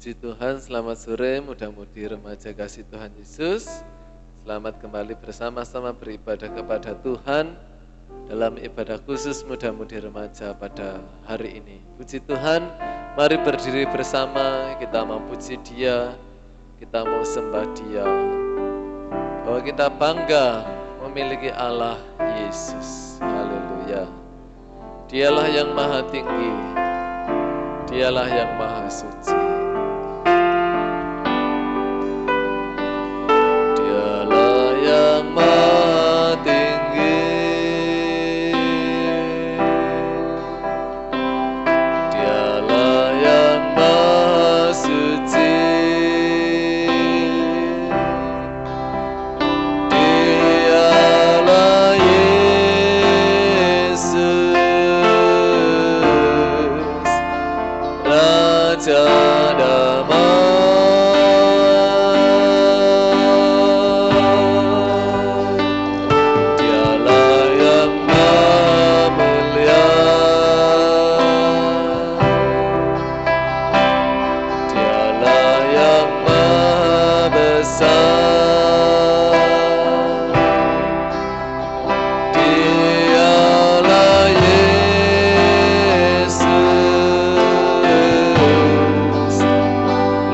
Puji Tuhan, selamat sore muda-mudi remaja kasih Tuhan Yesus. Selamat kembali bersama-sama beribadah kepada Tuhan dalam ibadah khusus muda-mudi remaja pada hari ini. Puji Tuhan, mari berdiri bersama, kita mau puji Dia, kita mau sembah Dia, bahwa kita bangga memiliki Allah Yesus. Haleluya. Dialah yang maha tinggi, Dialah yang maha suci. Dialah yang maha tinggi, Dialah yang maha suci. Dialah Yesus, Raja damai. Dialah yang maha mulia, Dialah yang maha besar. Dialah Yesus,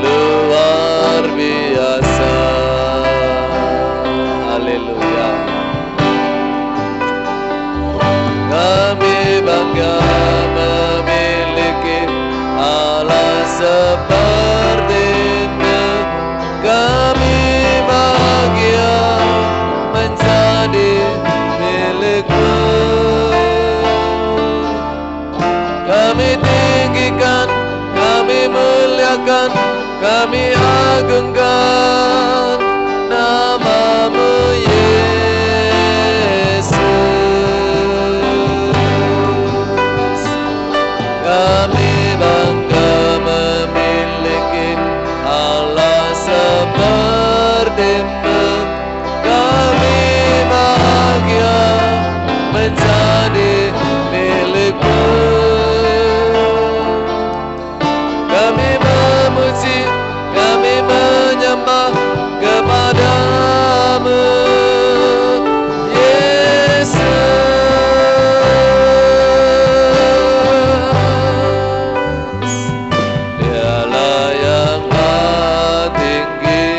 luar biasa. Haleluya. Kami bangga memiliki Allah seperti-Mu. Kami bahagia menjadi milik-Mu. Kami tinggikan, kami muliakan, kami agungkan nama-Mu Yesus. Kami bangga memiliki Allah seperti-Mu. Kami bahagia menjadi milik-Mu. Kami memuji, kami menyembah kepada-Mu Yesus. Dialah yang maha tinggi,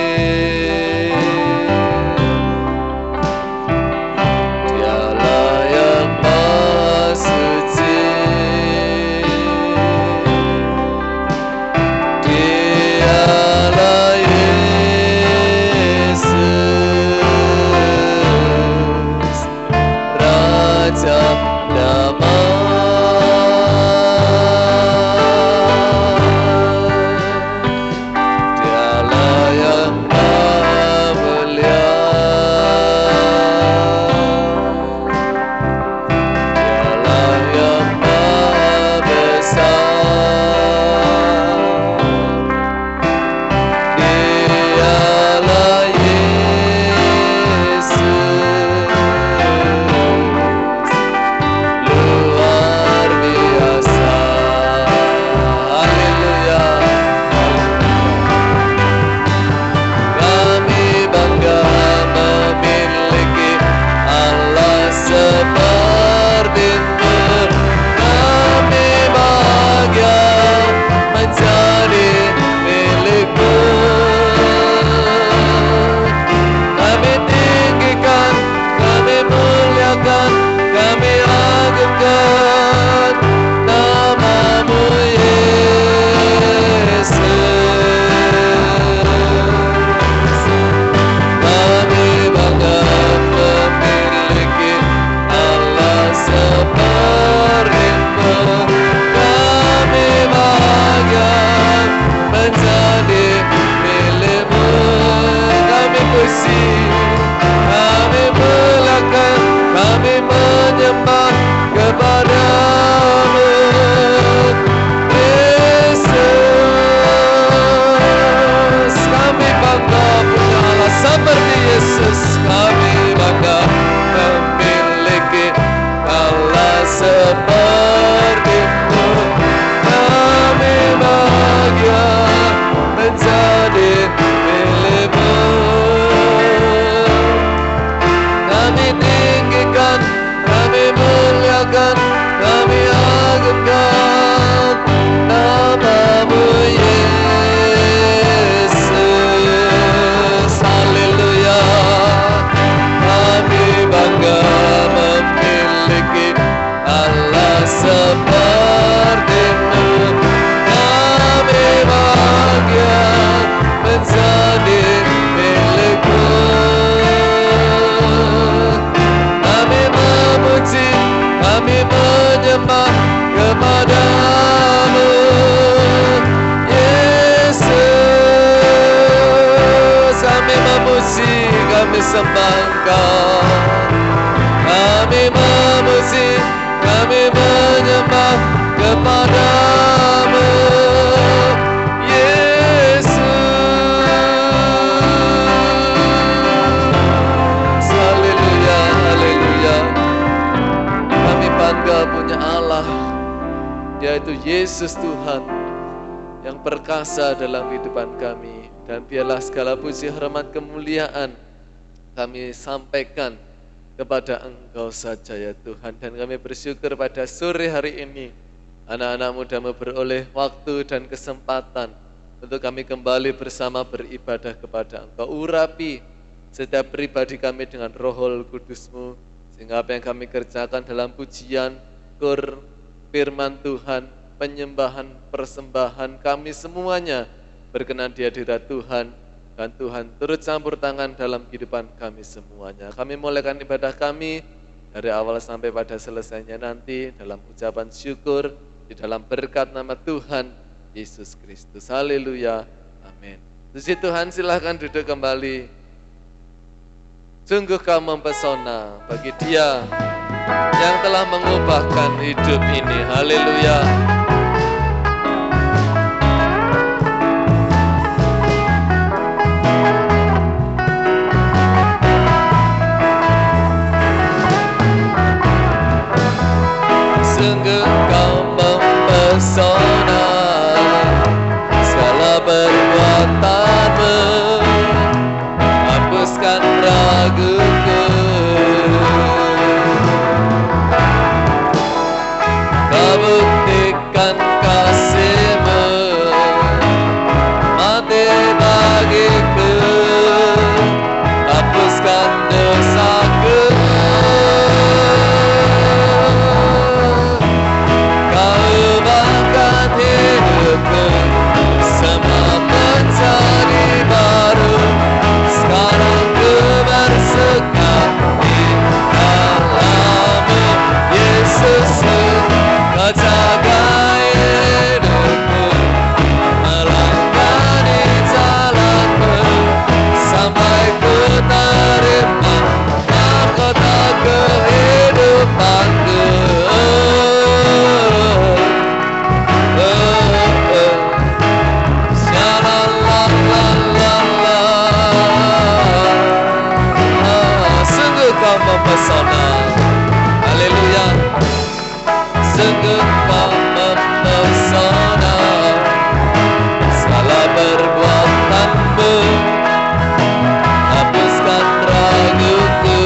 Dialah yang maha suci. Dialah Yesus, Raja damai. Dialah yang maha mulia, Dialah yang maha besar. Dialah Yesus, luar biasa. Haleluya. Kami bangga memiliki Allah seperti-Mu. Kami bahagia menjadi milik-Mu. Kami tinggikan, kami muliakan, kami agungkan nama-Mu Yesus. Kami bangga memiliki Allah seperti-Mu. Kami bahagia menjadi milik-Mu. Kami puji, kami muliakan, kami menyembah kepada-Mu Yesus. Kami bangga punya Allah seperti Yesus. Kami bangga memiliki Allah seperti-Mu. Kami bahagia sembah Engkau. Kami memuji, kami menyembah kepadamu, Yesus. Haleluya, haleluya. Kami bangga punya Allah, yaitu Yesus Tuhan yang perkasa dalam kehidupan kami. Dan biarlah segala puji, hormat, kemuliaan kami sampaikan kepada Engkau saja ya Tuhan. Dan kami bersyukur pada sore hari ini anak-anak mudamu beroleh waktu dan kesempatan untuk kami kembali bersama beribadah kepada Engkau. Urapi setiap pribadi kami dengan Roh Kudus-Mu, sehingga apa yang kami kerjakan dalam pujian, kur, firman Tuhan, penyembahan, persembahan, kami semuanya berkenan di hadirat Tuhan, dan Tuhan turut campur tangan dalam kehidupan kami semuanya. Kami mulaikan ibadah kami dari awal sampai pada selesainya nanti dalam ucapan syukur di dalam berkat nama Tuhan Yesus Kristus. Haleluya, amin. Puji Tuhan, silahkan duduk kembali. Sungguh Kau mempesona bagi Dia yang telah mengubahkan hidup ini. Haleluya. Sungguh Kau mempesona, segala perbuatanmu hapuskan raguku. Kau buktikan kasih-Mu, mati bagiku, hapuskan dosaku. Kau ubahkan hidupku, semua menjadi baru. Sekarang ku bersuka di dalam-Mu, Yesus. Kau jaga hidupku, melangkah jalan-Mu, sampai ku terima mahkota kehidupanku. Sungguh Kau mempesona, haleluya. Sungguh Kau mempesona, segala perbuatanmu hapuskan raguku.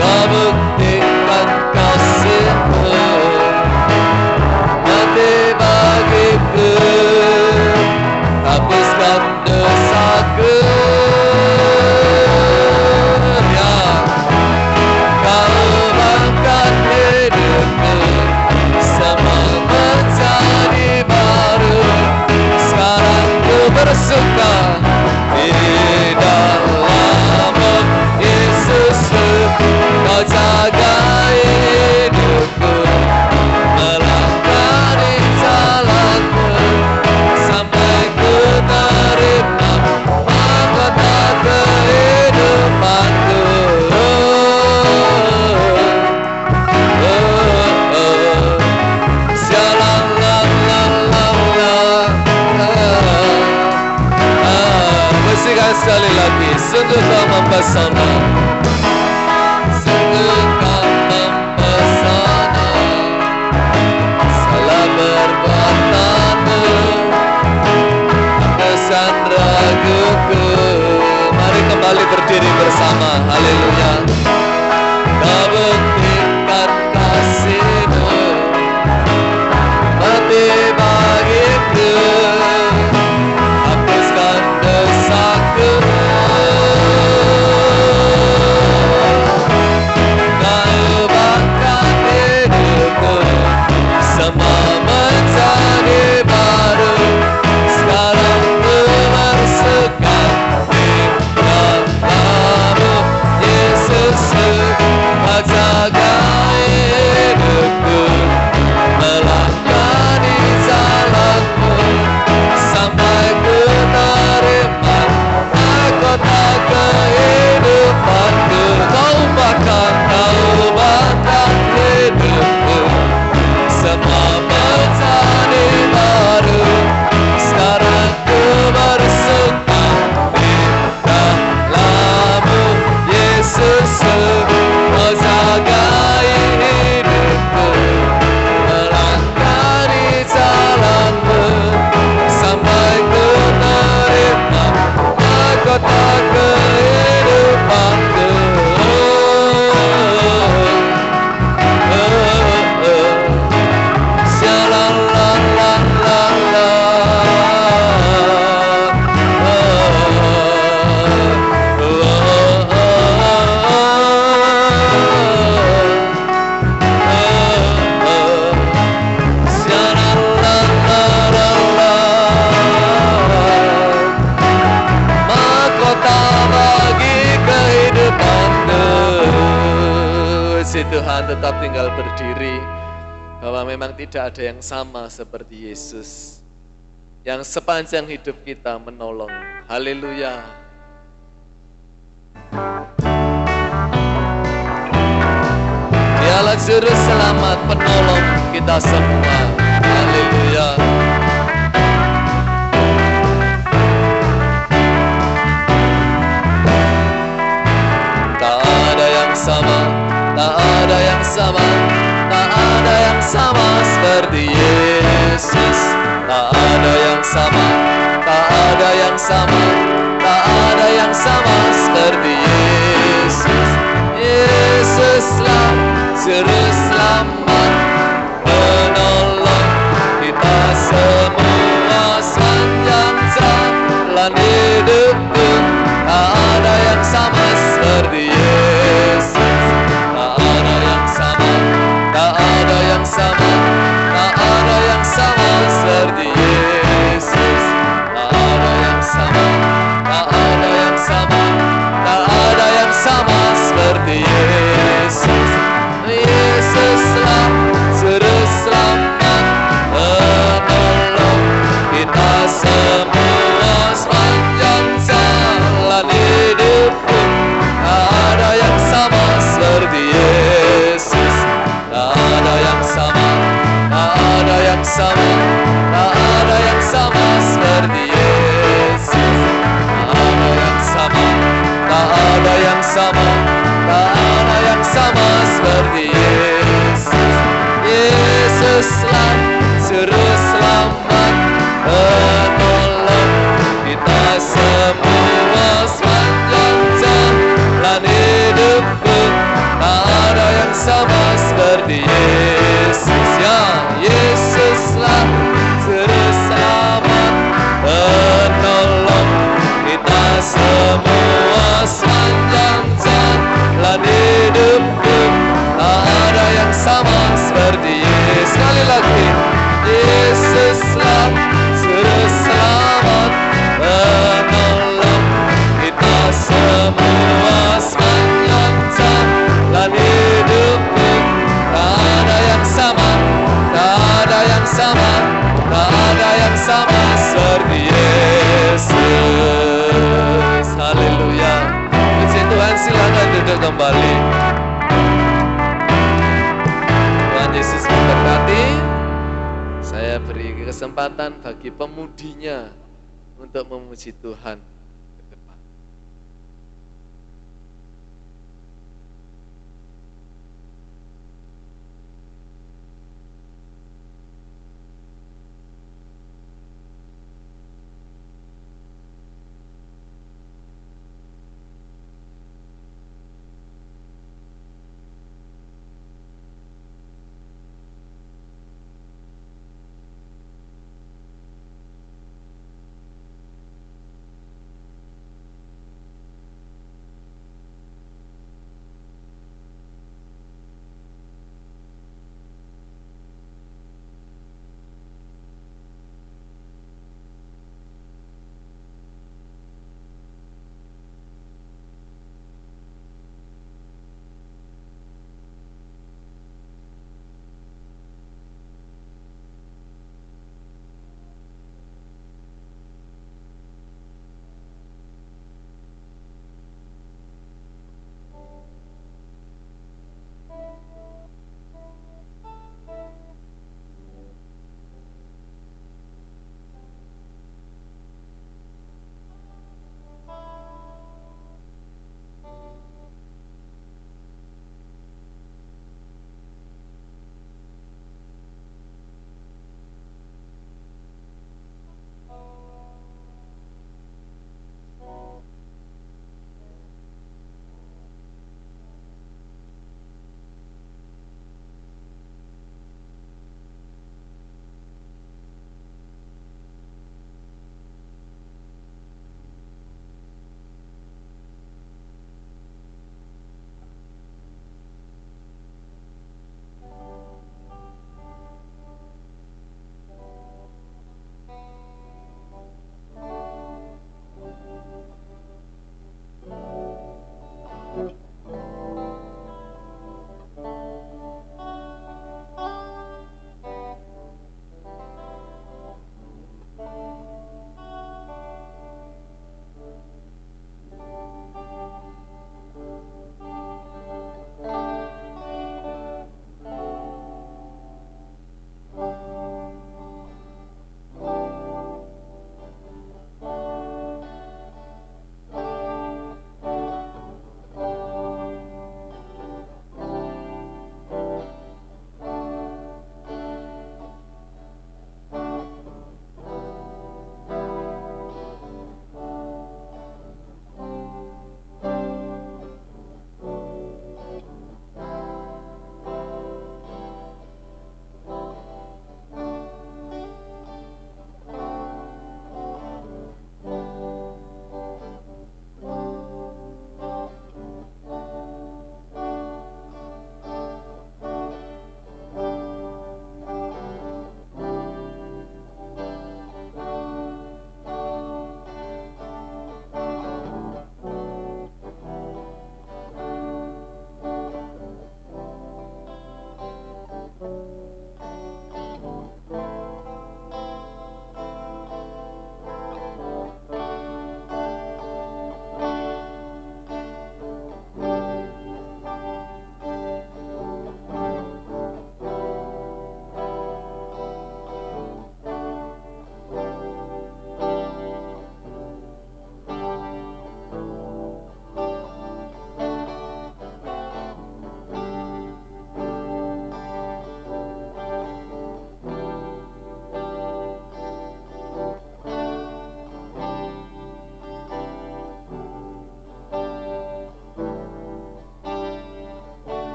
Kau buktikan kasih-Mu, mati bagiku, hapuskan dosaku. Ya, Kau ubahkan hidupku, semua menjadi baru. Sekarang ku bersuka di dalam-Mu, Yesus. Kau jaga hidupku, melangkah di jalan-Mu, sampai ku terima mahkota kehidupanku. Musikan sekali lagi. Sungguh Kau mempesona, sungguh Kau mempesona, segala perbuatanmu hapuskan raguku. Mari kembali berdiri bersama. Haleluya. Kau buktikan kasih-Mu, mati bagiku, hapuskan dosaku. Kau ubahkan hidupku, semua menjadi baru. Sekarang ku bersuka di dalam-Mu, Yesus. puji Tuhan tetap tinggal berdiri, bahwa memang tidak ada yang sama seperti Yesus yang sepanjang hidup kita menolong. Haleluya. Dialah juru selamat, penolong kita semua. Haleluya. Tak ada yang sama, tak ada yang sama, tak ada yang sama seperti Yesus. Tak ada yang sama, tak ada yang sama, tak ada yang sama seperti Yesus. Yesuslah juru selamat, penolong kita semua sepanjang jalan hidupku. Tak ada yang sama seperti Yesus. Tak ada yang sama, tak ada yang sama, tak ada yang sama seperti Yesus. Tak ada yang sama, tak ada yang sama, tak ada yang sama seperti Yesus. Yesuslah juru selamat, penolong kita semua sepanjang jalan hidupku. Tak ada yang sama seperti Yesus. Tak ada yang sama, tak ada yang sama, tak ada yang sama seperti Yesus. Tak ada yang sama, tak ada yang sama, tak ada yang sama seperti Yesus. Yesuslah juru selamat, penolong kita semua sepanjang jalan hidupku. Tak ada yang sama seperti Yesus. Ya, Yesuslah juru selamat, penolong kita semua sepanjang jalan hidupku. Tak ada yang sama seperti Yesus. Sekali lagi, Yesuslah juru selamat, penolong kita semua sepanjang jalan hidupku. Tak ada yang sama, tak ada yang sama, tak ada yang sama seperti Yesus. Haleluya. Puji Tuhan, silakan duduk kembali. Tuhan Yesus memberkati. Saya beri kesempatan bagi pemudinya untuk memuji Tuhan ke depan.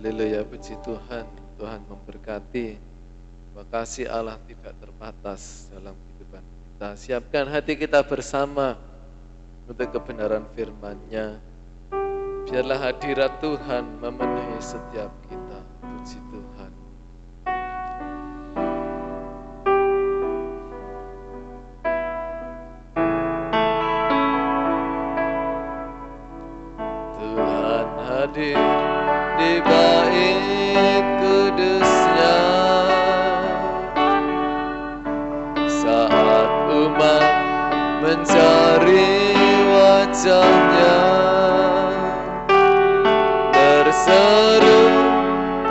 Haleluya, puji Tuhan. Tuhan memberkati. Bahwa kasih Allah tidak terbatas dalam kehidupan kita. Siapkan hati kita bersama untuk kebenaran firman-Nya. Biarlah hadirat Tuhan memenuhi setiap kita. Puji Tuhan. Tuhan hadir di bait kudus-Nya saat umat mencari wajah-Nya, berseru,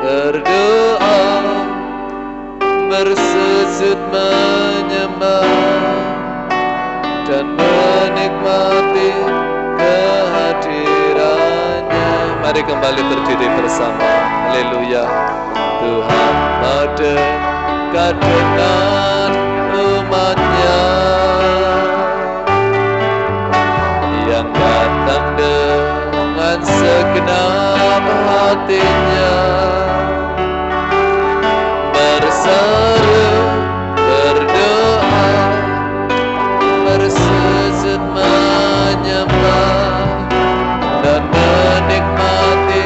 berdoa, bersujud menyembah dan menikmati kehadiran-Nya. Mari kembali berdiri bersama. Haleluya. Tuhan mau dekat dengan umat-Nya yang datang dengan segenap hatinya, berseru, berdoa, bersujud menyembah dan menikmati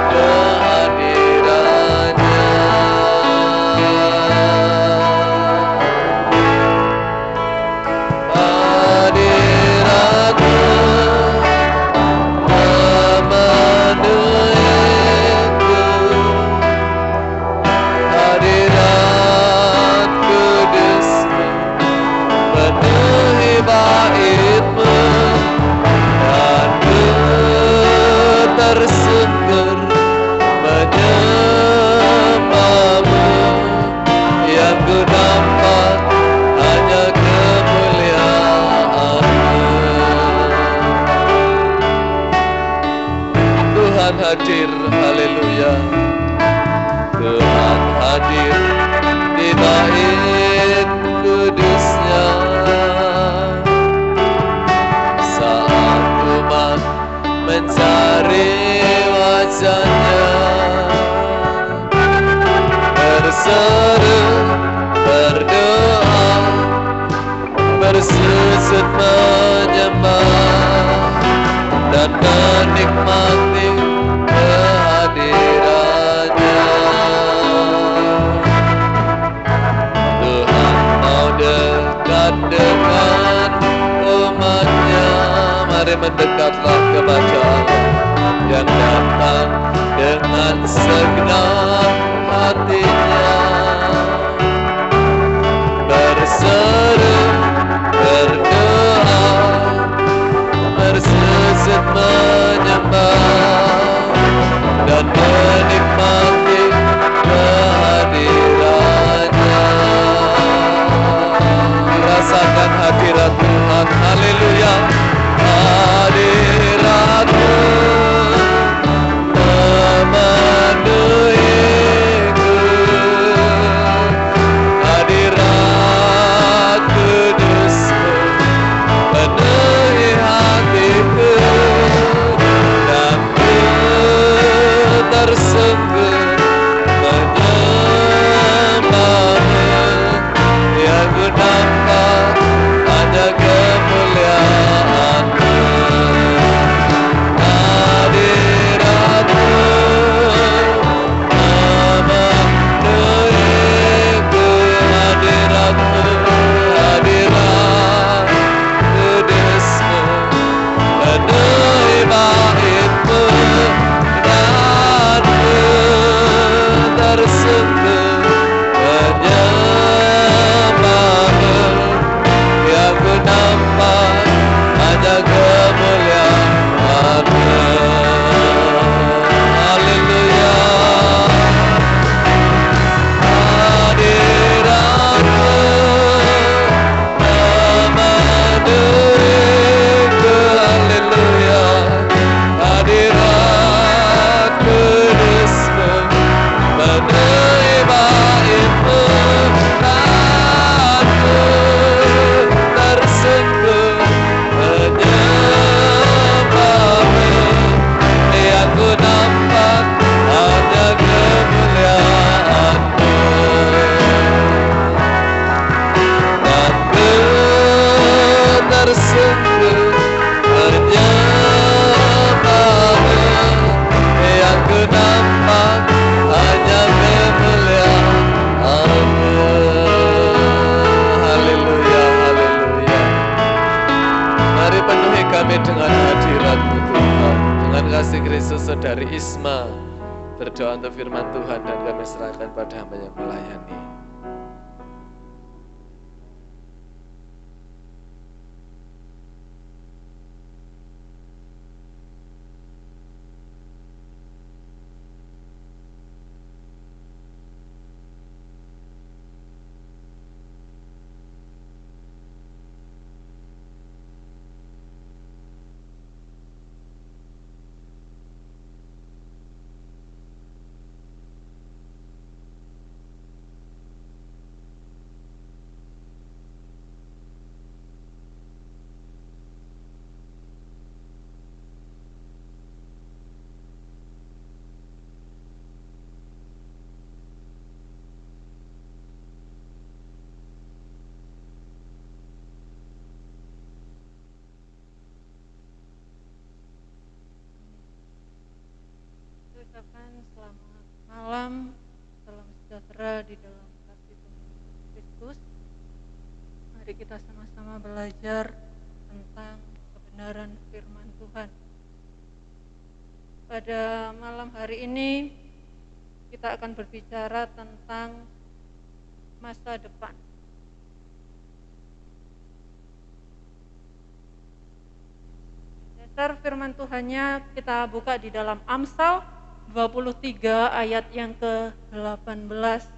kehadiran-Nya. Hadirat-Mu memenuhiku, hadirat kudus-Mu penuhi bait-Mu, dan ku tersungkur menyembah-Mu. Yang ku nampak hanya kemuliaan-Mu. Tuhan hadir, haleluya. Tuhan hadir di bait kudus-Nya saat umat mencari wajah-Nya, berseru, berdoa, bersujud menyembah dan menikmati kehadiran-Nya. Tuhan mau dekat dengan umat-Nya. Mari mendekatlah kepada Allah yang datang dengan segenap hatinya, berseru, berdoa, bersujud menyembah dan menikmati kehadiran-Nya. Rasakan hadirat Tuhan, haleluya. Hadirat-Mu memenuhi kami dengan hadirat-Mu Tuhan. Dengan kasih Kristus Saudari Isma berdoa untuk firman Tuhan dan kami serahkan pada hamba yang melayani. Ucapkan selamat malam, salam sejahtera di dalam kasih Tuhan Kristus. Mari kita sama-sama belajar tentang kebenaran firman Tuhan. Pada malam hari ini kita akan berbicara tentang masa depan. Dasar firman Tuhannya kita buka di dalam Amsal 23 ayat yang ke-18.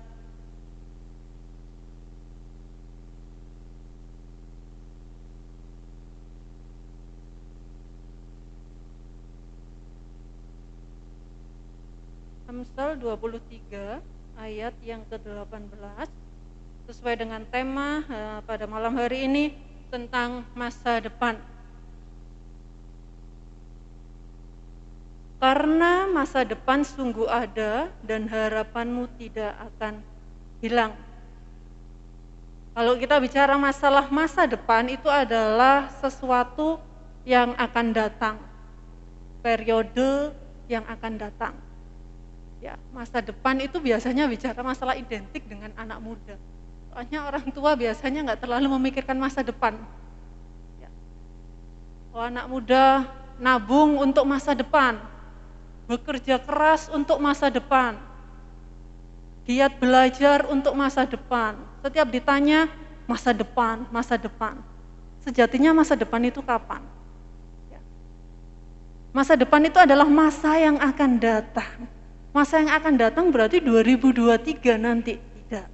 Amsal 23 ayat yang ke-18 sesuai dengan tema pada malam hari ini tentang masa depan. Karena masa depan sungguh ada dan harapanmu tidak akan hilang. Kalau kita bicara masalah masa depan, itu adalah sesuatu yang akan datang, periode yang akan datang. Ya, masa depan itu biasanya bicara masalah identik dengan anak muda. Soalnya orang tua biasanya nggak terlalu memikirkan masa depan. Ya. Oh, anak muda nabung untuk masa depan, bekerja keras untuk masa depan, giat belajar untuk masa depan. Setiap ditanya masa depan, masa depan. Sejatinya masa depan itu kapan? Ya. Masa depan itu adalah masa yang akan datang. Masa yang akan datang berarti 2023 nanti, tidak.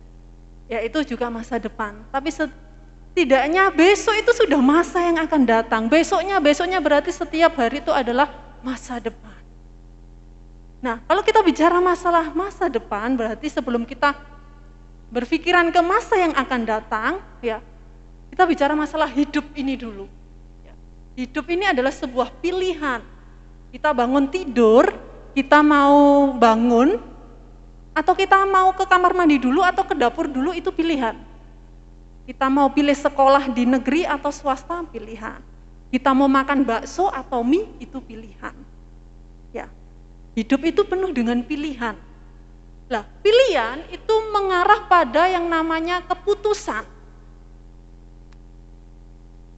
Ya, itu juga masa depan. Tapi setidaknya besok itu sudah masa yang akan datang. Besoknya berarti setiap hari itu adalah masa depan. Nah, kalau kita bicara masalah masa depan, berarti sebelum kita berpikiran ke masa yang akan datang, ya, kita bicara masalah hidup ini dulu. Ya. Hidup ini adalah sebuah pilihan. Kita bangun tidur, kita mau bangun, atau kita mau ke kamar mandi dulu atau ke dapur dulu, itu pilihan. Kita mau pilih sekolah di negeri atau swasta, pilihan. Kita mau makan bakso atau mie, itu pilihan. Ya. Hidup itu penuh dengan pilihan. Lah, pilihan itu mengarah pada yang namanya keputusan.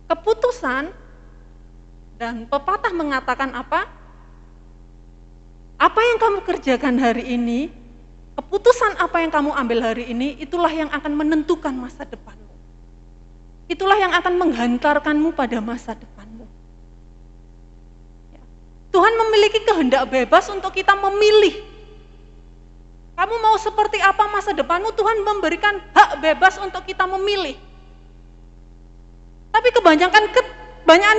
Keputusan, dan pepatah mengatakan apa? Apa yang kamu kerjakan hari ini, keputusan apa yang kamu ambil hari ini, itulah yang akan menentukan masa depanmu. Itulah yang akan menghantarkanmu pada masa depanmu. Tuhan memiliki kehendak bebas untuk kita memilih. Kamu mau seperti apa masa depanmu, Tuhan memberikan hak bebas untuk kita memilih. Tapi kebanyakan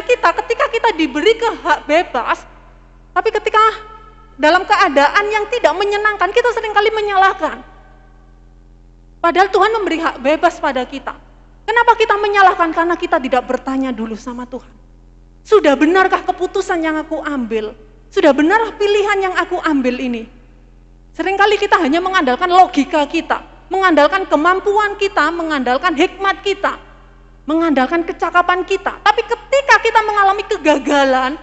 kita ketika kita diberi hak bebas, tapi ketika dalam keadaan yang tidak menyenangkan, kita seringkali menyalahkan. Padahal Tuhan memberi hak bebas pada kita. Kenapa kita menyalahkan? Karena kita tidak bertanya dulu sama Tuhan. Sudah benarkah keputusan yang aku ambil? Sudah benarkah pilihan yang aku ambil ini? Seringkali kita hanya mengandalkan logika kita, mengandalkan kemampuan kita, mengandalkan hikmat kita, mengandalkan kecakapan kita. Tapi ketika kita mengalami kegagalan,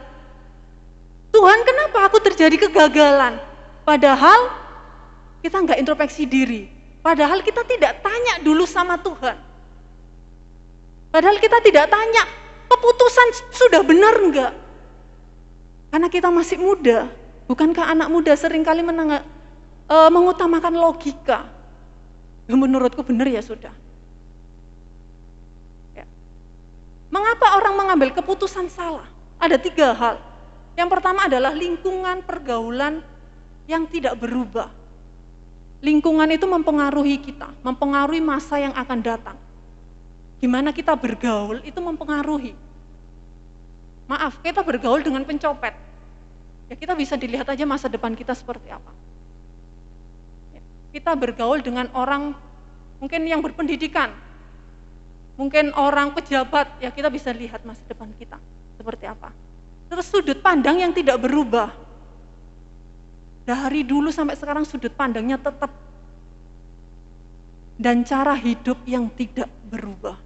Tuhan, kenapa aku terjadi kegagalan? Padahal kita nggak introspeksi diri. Padahal kita tidak tanya dulu sama Tuhan. Padahal kita tidak tanya, keputusan sudah benar enggak? Karena kita masih muda. Bukankah anak muda seringkali mengutamakan logika? Menurutku benar ya sudah. Ya. Mengapa orang mengambil keputusan salah? Ada 3 hal. Yang pertama adalah lingkungan pergaulan yang tidak berubah. Lingkungan itu mempengaruhi kita, mempengaruhi masa yang akan datang. Gimana kita bergaul itu mempengaruhi. Maaf, kita bergaul dengan pencopet. Ya kita bisa dilihat aja masa depan kita seperti apa. Ya, kita bergaul dengan orang mungkin yang berpendidikan, mungkin orang pejabat, ya kita bisa lihat masa depan kita seperti apa. Terus sudut pandang yang tidak berubah. Dari dulu sampai sekarang sudut pandangnya tetap. Dan cara hidup yang tidak berubah.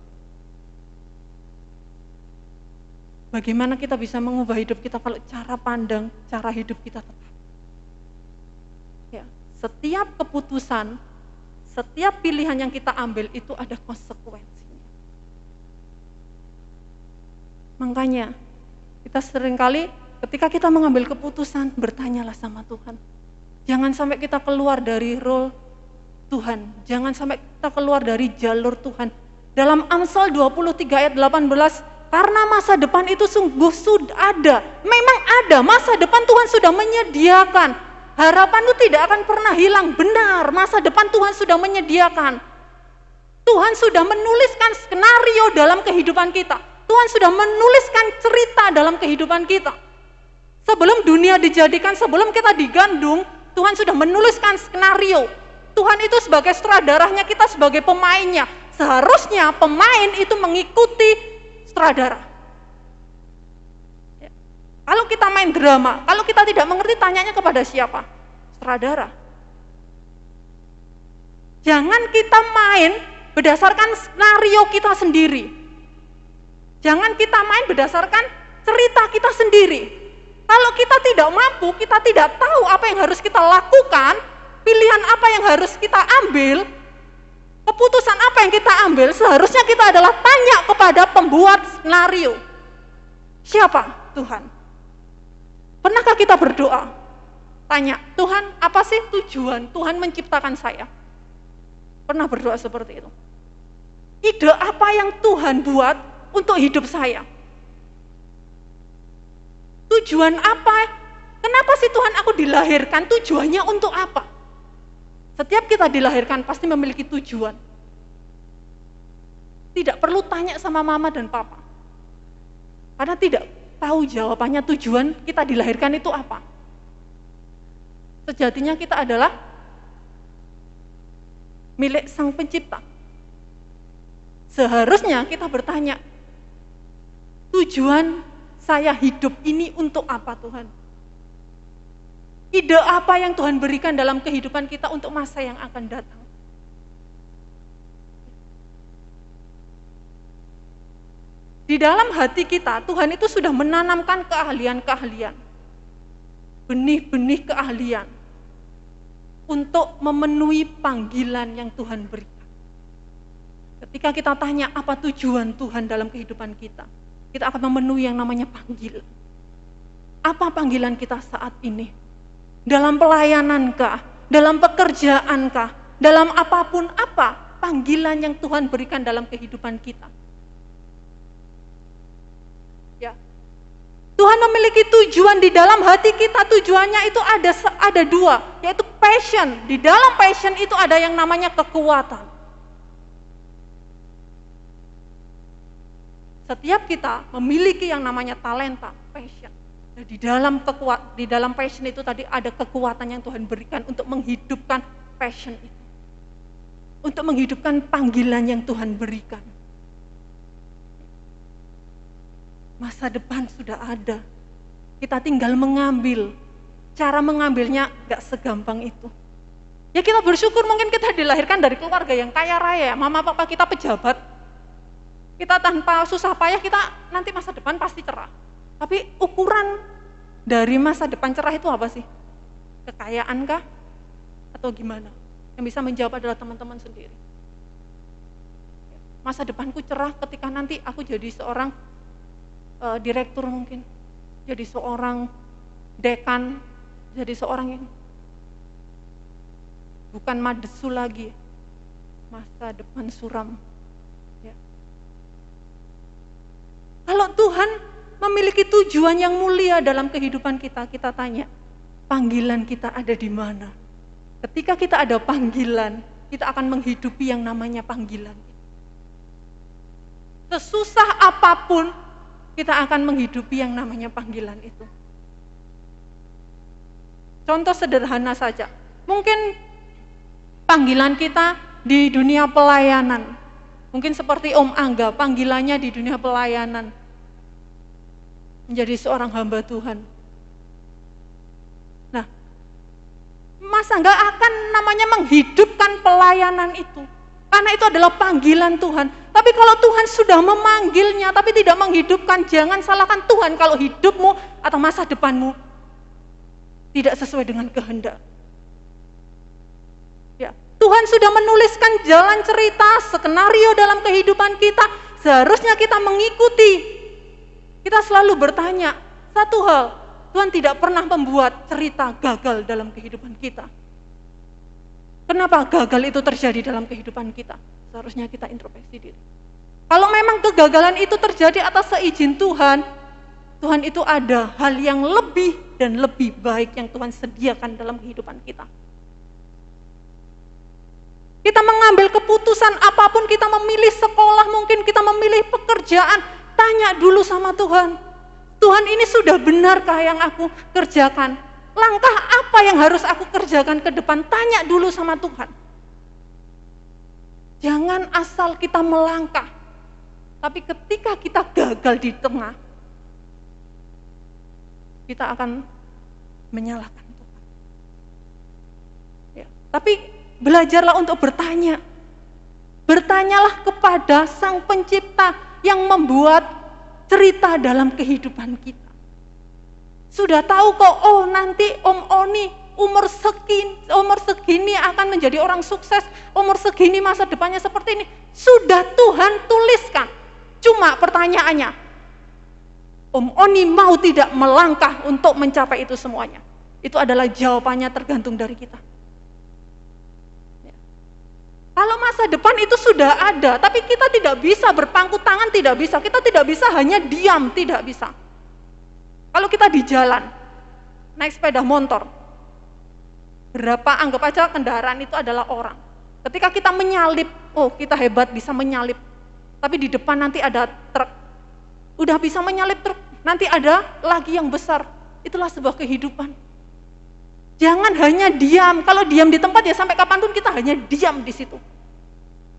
Bagaimana kita bisa mengubah hidup kita kalau cara pandang, cara hidup kita tetap. Ya, setiap keputusan, setiap pilihan yang kita ambil itu ada konsekuensinya. Makanya kita seringkali ketika kita mengambil keputusan, bertanyalah sama Tuhan. Jangan sampai kita keluar dari role Tuhan, jangan sampai kita keluar dari jalur Tuhan. Dalam Amsal 23 ayat 18, karena masa depan itu sungguh sudah ada, memang ada, masa depan Tuhan sudah menyediakan. Harapan itu tidak akan pernah hilang, benar, masa depan Tuhan sudah menyediakan. Tuhan sudah menuliskan skenario dalam kehidupan kita. Tuhan sudah menuliskan cerita dalam kehidupan kita. Sebelum dunia dijadikan, sebelum kita digandung, Tuhan sudah menuliskan skenario. Tuhan itu sebagai sutradaranya, kita sebagai pemainnya. Seharusnya pemain itu mengikuti sutradara. Ya. Kalau kita main drama, kalau kita tidak mengerti, tanyanya kepada siapa? Sutradara. Jangan kita main berdasarkan skenario kita sendiri. Jangan kita main berdasarkan cerita kita sendiri. Kalau kita tidak mampu, kita tidak tahu apa yang harus kita lakukan, pilihan apa yang harus kita ambil, keputusan apa yang kita ambil, seharusnya kita adalah tanya kepada pembuat skenario. Siapa? Tuhan. Pernahkah kita berdoa? Tanya, Tuhan, apa sih tujuan Tuhan menciptakan saya? Pernah berdoa seperti itu? Ide apa yang Tuhan buat untuk hidup saya? Tujuan apa? Kenapa sih Tuhan aku dilahirkan? Tujuannya untuk apa? Setiap kita dilahirkan pasti memiliki tujuan. Tidak perlu tanya sama mama dan papa. Karena tidak tahu jawabannya, tujuan kita dilahirkan itu apa. Sejatinya kita adalah milik Sang Pencipta. Seharusnya kita bertanya, tujuan saya hidup ini untuk apa Tuhan? Ide apa yang Tuhan berikan dalam kehidupan kita untuk masa yang akan datang? Di dalam hati kita, Tuhan itu sudah menanamkan keahlian-keahlian, benih-benih keahlian untuk memenuhi panggilan yang Tuhan berikan. Ketika kita tanya apa tujuan Tuhan dalam kehidupan kita akan memenuhi yang namanya panggilan. Apa panggilan kita saat ini? Dalam pelayanankah? Dalam pekerjaankah? Dalam apapun apa panggilan yang Tuhan berikan dalam kehidupan kita? Ya. Tuhan memiliki tujuan di dalam hati kita. Tujuannya itu ada 2, yaitu passion. Di dalam passion itu ada yang namanya kekuatan. Setiap kita memiliki yang namanya talenta, passion. Nah, di dalam passion itu tadi ada kekuatan yang Tuhan berikan untuk menghidupkan passion itu. Untuk menghidupkan panggilan yang Tuhan berikan. Masa depan sudah ada. Kita tinggal mengambil. Cara mengambilnya gak segampang itu. Ya kita bersyukur mungkin kita dilahirkan dari keluarga yang kaya raya. Mama papa kita pejabat. Kita tanpa susah payah, kita nanti masa depan pasti cerah. Tapi ukuran dari masa depan cerah itu apa sih? Kekayaan kah? Atau gimana? Yang bisa menjawab adalah teman-teman sendiri. Masa depanku cerah ketika nanti aku jadi seorang direktur mungkin, jadi seorang dekan, jadi seorang yang bukan madesu lagi, masa depan suram. Ya. Kalau Tuhan memiliki tujuan yang mulia dalam kehidupan kita, kita tanya, panggilan kita ada di mana? Ketika kita ada panggilan, kita akan menghidupi yang namanya panggilan. Sesusah apapun, kita akan menghidupi yang namanya panggilan itu. Contoh sederhana saja, mungkin panggilan kita di dunia pelayanan, mungkin seperti Om Angga, panggilannya di dunia pelayanan, menjadi seorang hamba Tuhan. Nah, masa nggak akan namanya menghidupkan pelayanan itu? Karena itu adalah panggilan Tuhan. Tapi kalau Tuhan sudah memanggilnya, tapi tidak menghidupkan, jangan salahkan Tuhan kalau hidupmu atau masa depanmu tidak sesuai dengan kehendak. Ya, Tuhan sudah menuliskan jalan cerita, skenario dalam kehidupan kita. Seharusnya kita mengikuti. Kita selalu bertanya, satu hal, Tuhan tidak pernah membuat cerita gagal dalam kehidupan kita. Kenapa gagal itu terjadi dalam kehidupan kita? Seharusnya kita introspeksi diri. Kalau memang kegagalan itu terjadi atas seizin Tuhan, Tuhan itu ada hal yang lebih dan lebih baik yang Tuhan sediakan dalam kehidupan kita. Kita mengambil keputusan apapun, kita memilih sekolah, mungkin kita memilih pekerjaan, tanya dulu sama Tuhan. Tuhan, ini sudah benarkah yang aku kerjakan? Langkah apa yang harus aku kerjakan ke depan? Tanya dulu sama Tuhan. Jangan asal kita melangkah, tapi ketika kita gagal di tengah, kita akan menyalahkan Tuhan. Ya, tapi belajarlah untuk bertanya. Bertanyalah kepada Sang Pencipta yang membuat cerita dalam kehidupan kita. Sudah tahu kok, oh nanti Om Oni umur segini akan menjadi orang sukses, umur segini masa depannya seperti ini. Sudah Tuhan tuliskan. Cuma pertanyaannya, Om Oni mau tidak melangkah untuk mencapai itu semuanya? Itu adalah jawabannya tergantung dari kita. Ya. Kalau masa depan itu sudah ada, tapi kita tidak bisa berpangku tangan, tidak bisa. Kita tidak bisa hanya diam, tidak bisa. Kalau kita di jalan, naik sepeda motor, berapa anggap aja kendaraan itu adalah orang. Ketika kita menyalip, oh kita hebat bisa menyalip, tapi di depan nanti ada truk. Udah bisa menyalip truk, nanti ada lagi yang besar. Itulah sebuah kehidupan. Jangan hanya diam, kalau diam di tempat ya sampai kapanpun kita hanya diam di situ.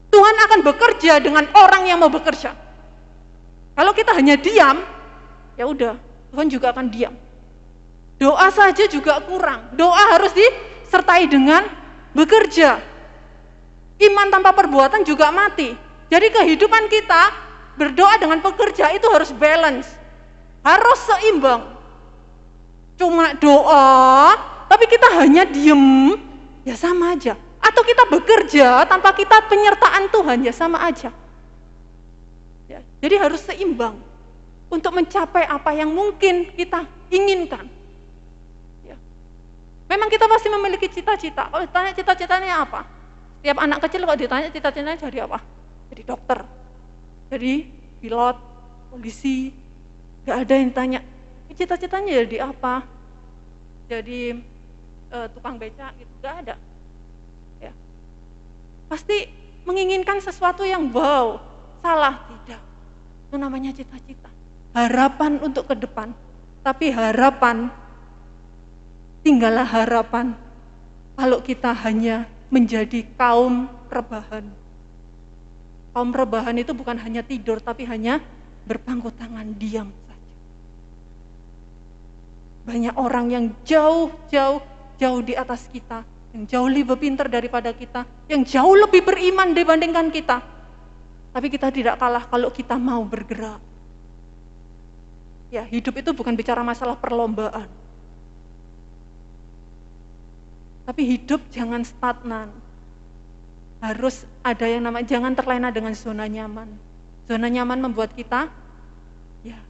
Tuhan akan bekerja dengan orang yang mau bekerja. Kalau kita hanya diam, ya udah. Tuhan juga akan diam. Doa saja juga kurang. Doa harus disertai dengan bekerja. Iman tanpa perbuatan juga mati. Jadi kehidupan kita berdoa dengan bekerja itu harus balance. Harus seimbang. Cuma doa, tapi kita hanya diem, ya sama aja. Atau kita bekerja tanpa kita penyertaan Tuhan, ya sama aja. Ya, jadi harus seimbang. Untuk mencapai apa yang mungkin kita inginkan. Ya. Memang kita pasti memiliki cita-cita. Kalau ditanya cita-citanya apa? Setiap anak kecil kalau ditanya cita-citanya jadi apa? Jadi dokter, jadi pilot, polisi. Gak ada yang tanya, cita-citanya jadi apa? Jadi tukang beca gitu, gak ada. Ya. Pasti menginginkan sesuatu yang wow, salah tidak. Itu namanya cita-cita. Harapan untuk ke depan, tapi harapan, tinggallah harapan kalau kita hanya menjadi kaum rebahan. Kaum rebahan itu bukan hanya tidur, tapi hanya berpangku tangan, diam saja. Banyak orang yang jauh di atas kita, yang jauh lebih pintar daripada kita, yang jauh lebih beriman dibandingkan kita. Tapi kita tidak kalah kalau kita mau bergerak. Ya, hidup itu bukan bicara masalah perlombaan. Tapi hidup jangan stagnan. Harus ada yang namanya, jangan terlena dengan zona nyaman. Zona nyaman membuat kita ya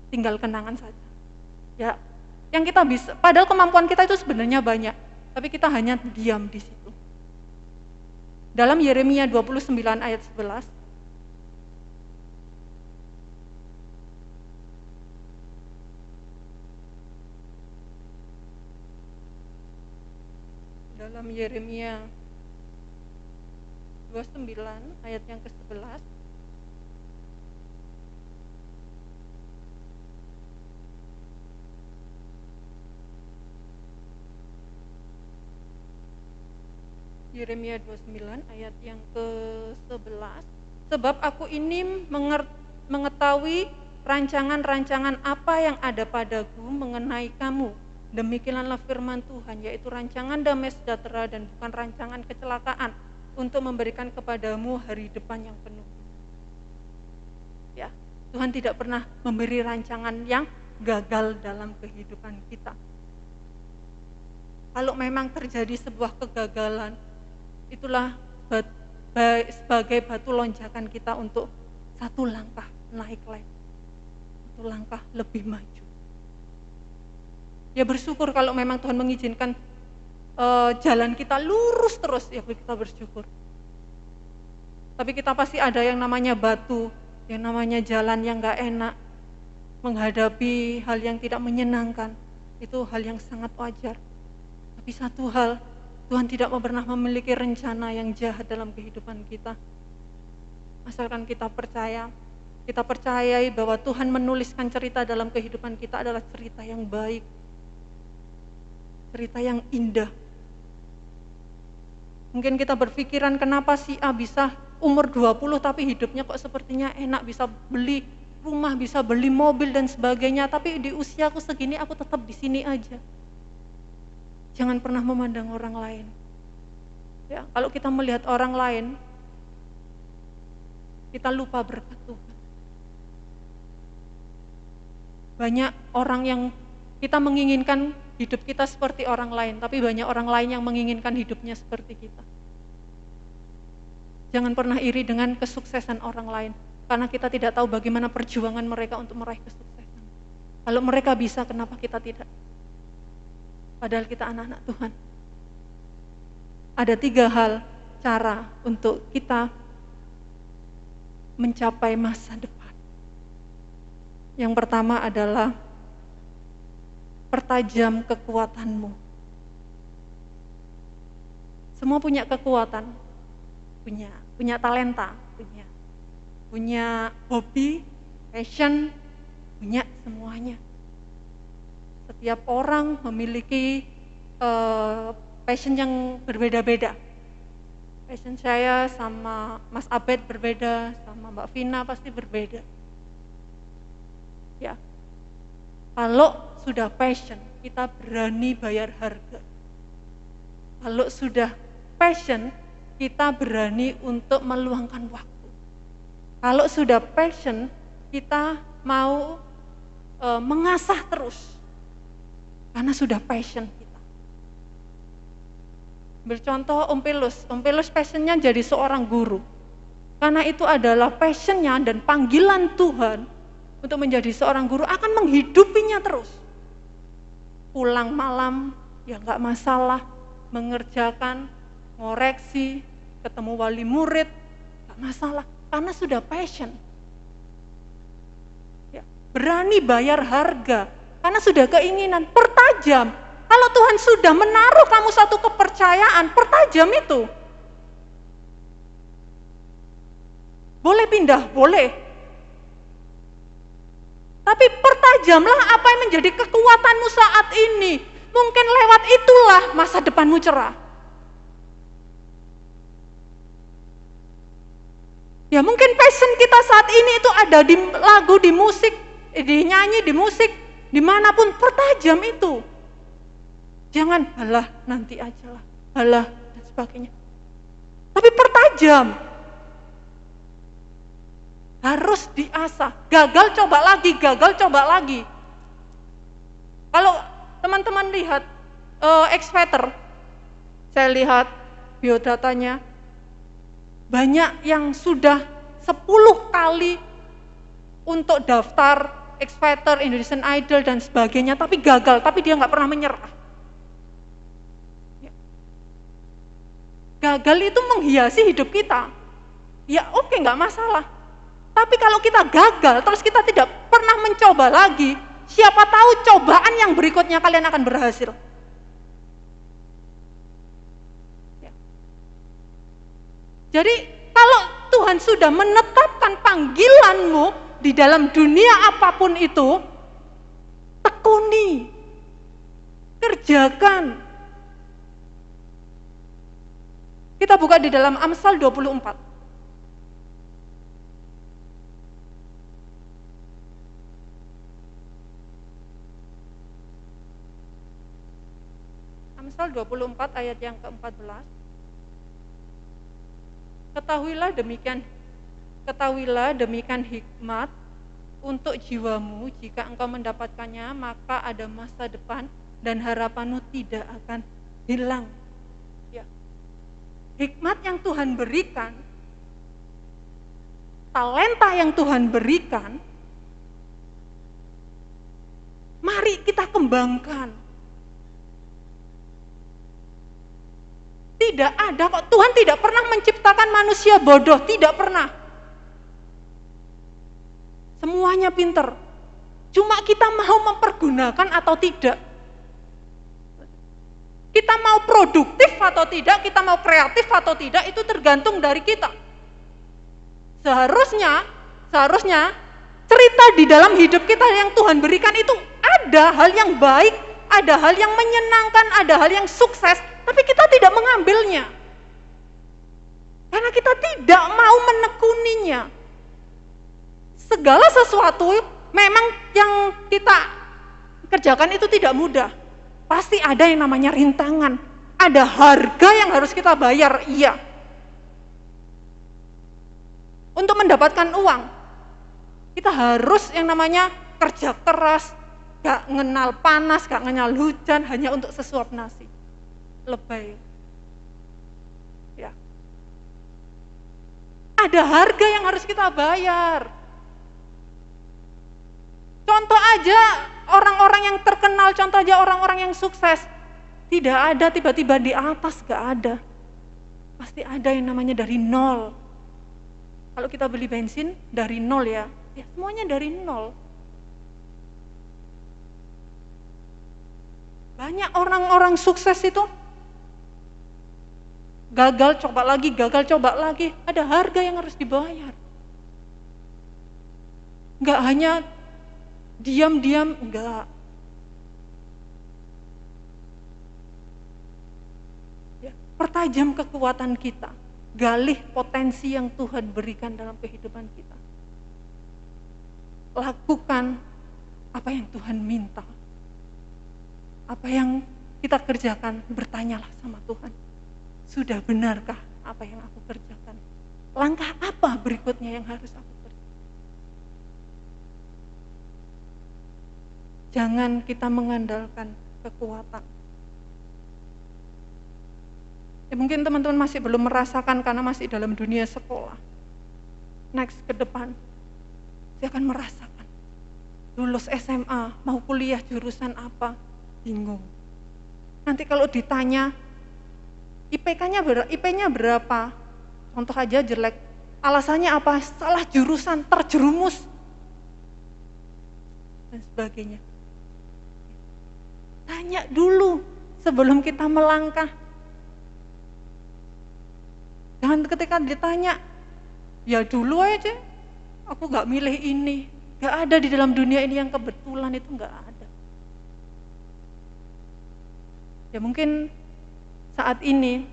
tinggal kenangan saja. Ya, yang kita bisa, padahal kemampuan kita itu sebenarnya banyak, tapi kita hanya diam di situ. Dalam Yeremia 29 ayat 11, dalam Yeremia 29 ayat yang ke-11, Yeremia 29 ayat yang ke-11, sebab aku ini mengetahui rancangan-rancangan apa yang ada padaku mengenai kamu. Demikianlah firman Tuhan, yaitu rancangan damai sejahtera dan bukan rancangan kecelakaan, untuk memberikan kepadamu hari depan yang penuh. Ya, Tuhan tidak pernah memberi rancangan yang gagal dalam kehidupan kita. Kalau memang terjadi sebuah kegagalan, itulah sebagai batu lonjakan kita untuk satu langkah naik lagi, satu langkah lebih maju. Ya bersyukur kalau memang Tuhan mengizinkan jalan kita lurus terus, ya kita bersyukur. Tapi kita pasti ada yang namanya batu, yang namanya jalan yang gak enak, menghadapi hal yang tidak menyenangkan, itu hal yang sangat wajar. Tapi satu hal, Tuhan tidak pernah memiliki rencana yang jahat dalam kehidupan kita. Asalkan kita percayai bahwa Tuhan menuliskan cerita dalam kehidupan kita adalah cerita yang baik, cerita yang indah. Mungkin kita berpikiran kenapa si A bisa umur 20 tapi hidupnya kok sepertinya enak, bisa beli rumah, bisa beli mobil dan sebagainya, tapi di usiaku segini aku tetap di sini aja. Jangan pernah memandang orang lain. Ya, kalau kita melihat orang lain, kita lupa berkat Tuhan. Banyak orang yang kita menginginkan hidup kita seperti orang lain, tapi banyak orang lain yang menginginkan hidupnya seperti kita. Jangan pernah iri dengan kesuksesan orang lain, karena kita tidak tahu bagaimana perjuangan mereka untuk meraih kesuksesan. Kalau mereka bisa, kenapa kita tidak? Padahal kita anak-anak Tuhan. Ada 3 hal cara untuk kita mencapai masa depan. Yang pertama adalah pertajam kekuatanmu. Semua punya kekuatan, punya talenta, punya hobi, passion, punya semuanya. Setiap orang memiliki passion yang berbeda-beda. Passion saya sama Mas Abed berbeda, sama Mbak Vina pasti berbeda. Ya, kalau sudah passion, kita berani bayar harga. Kalau sudah passion, kita berani untuk meluangkan waktu. Kalau sudah passion, kita mau mengasah terus. Karena sudah passion kita. Bercontoh Om Pilus passionnya jadi seorang guru. Karena itu adalah passionnya dan panggilan Tuhan untuk menjadi seorang guru, akan menghidupinya terus. Pulang malam, ya gak masalah, mengerjakan, ngoreksi, ketemu wali murid, gak masalah, karena sudah passion. Ya, berani bayar harga, karena sudah keinginan, pertajam. Kalau Tuhan sudah menaruh kamu satu kepercayaan, pertajam itu. Boleh pindah, boleh. Tapi pertajamlah apa yang menjadi kekuatanmu saat ini. Mungkin lewat itulah masa depanmu cerah. Ya mungkin passion kita saat ini itu ada di lagu, di musik, di nyanyi, di musik, dimanapun, pertajam itu. Jangan, alah nanti aja lah, alah dan sebagainya. Tapi pertajam. Harus diasah, gagal coba lagi. Kalau teman-teman lihat X-Factor, saya lihat biodatanya, banyak yang sudah 10 kali untuk daftar X Factor, Indonesian Idol dan sebagainya, tapi gagal, tapi dia nggak pernah menyerah. Gagal itu menghiasi hidup kita. Ya oke, nggak masalah. Tapi kalau kita gagal, terus kita tidak pernah mencoba lagi, siapa tahu cobaan yang berikutnya kalian akan berhasil. Ya. Jadi kalau Tuhan sudah menetapkan panggilanmu di dalam dunia apapun itu, tekuni, kerjakan. Kita buka di dalam Amsal 24. Amsal 24 ayat yang ke-14. Ketahuilah demikian hikmat untuk jiwamu, jika engkau mendapatkannya, maka ada masa depan dan harapanmu tidak akan hilang. Ya. Hikmat yang Tuhan berikan, talenta yang Tuhan berikan, mari kita kembangkan. Tidak ada kok, Tuhan tidak pernah menciptakan manusia bodoh, tidak pernah. Semuanya pinter. Cuma kita mau mempergunakan atau tidak. Kita mau produktif atau tidak, kita mau kreatif atau tidak, itu tergantung dari kita. Seharusnya cerita di dalam hidup kita yang Tuhan berikan itu ada hal yang baik, ada hal yang menyenangkan, ada hal yang sukses, tapi kita tidak mengambilnya. Karena kita tidak mau menekuninya. Segala sesuatu memang yang kita kerjakan itu tidak mudah. Pasti ada yang namanya rintangan. Ada harga yang harus kita bayar, iya. Untuk mendapatkan uang, kita harus yang namanya kerja keras, gak ngenal panas, gak ngenal hujan, hanya untuk sesuap nasi. Lebay. Ya. Ada harga yang harus kita bayar. Contoh aja orang-orang yang terkenal, contoh aja orang-orang yang sukses. Tidak ada tiba-tiba di atas, gak ada. Pasti ada yang namanya dari nol. Kalau kita beli bensin dari nol ya semuanya dari nol. Banyak orang-orang sukses itu gagal coba lagi, ada harga yang harus dibayar. Enggak hanya diam-diam, enggak. Ya, pertajam kekuatan kita, galih potensi yang Tuhan berikan dalam kehidupan kita. Lakukan apa yang Tuhan minta. Apa yang kita kerjakan, bertanyalah sama Tuhan. Sudah benarkah apa yang aku kerjakan? Langkah apa berikutnya yang harus aku kerjakan? Jangan kita mengandalkan kekuatan. Ya, mungkin teman-teman masih belum merasakan karena masih dalam dunia sekolah. Next ke depan, saya akan merasakan. Lulus SMA, mau kuliah jurusan apa? Bingung. Nanti kalau ditanya, IP-nya berapa? Contoh aja jelek. Alasannya apa? Salah jurusan, terjerumus. Dan sebagainya. Tanya dulu sebelum kita melangkah. Jangan ketika ditanya, ya dulu aja, aku gak milih ini. Gak ada di dalam dunia ini yang kebetulan, itu gak ada. Ya mungkin saat ini,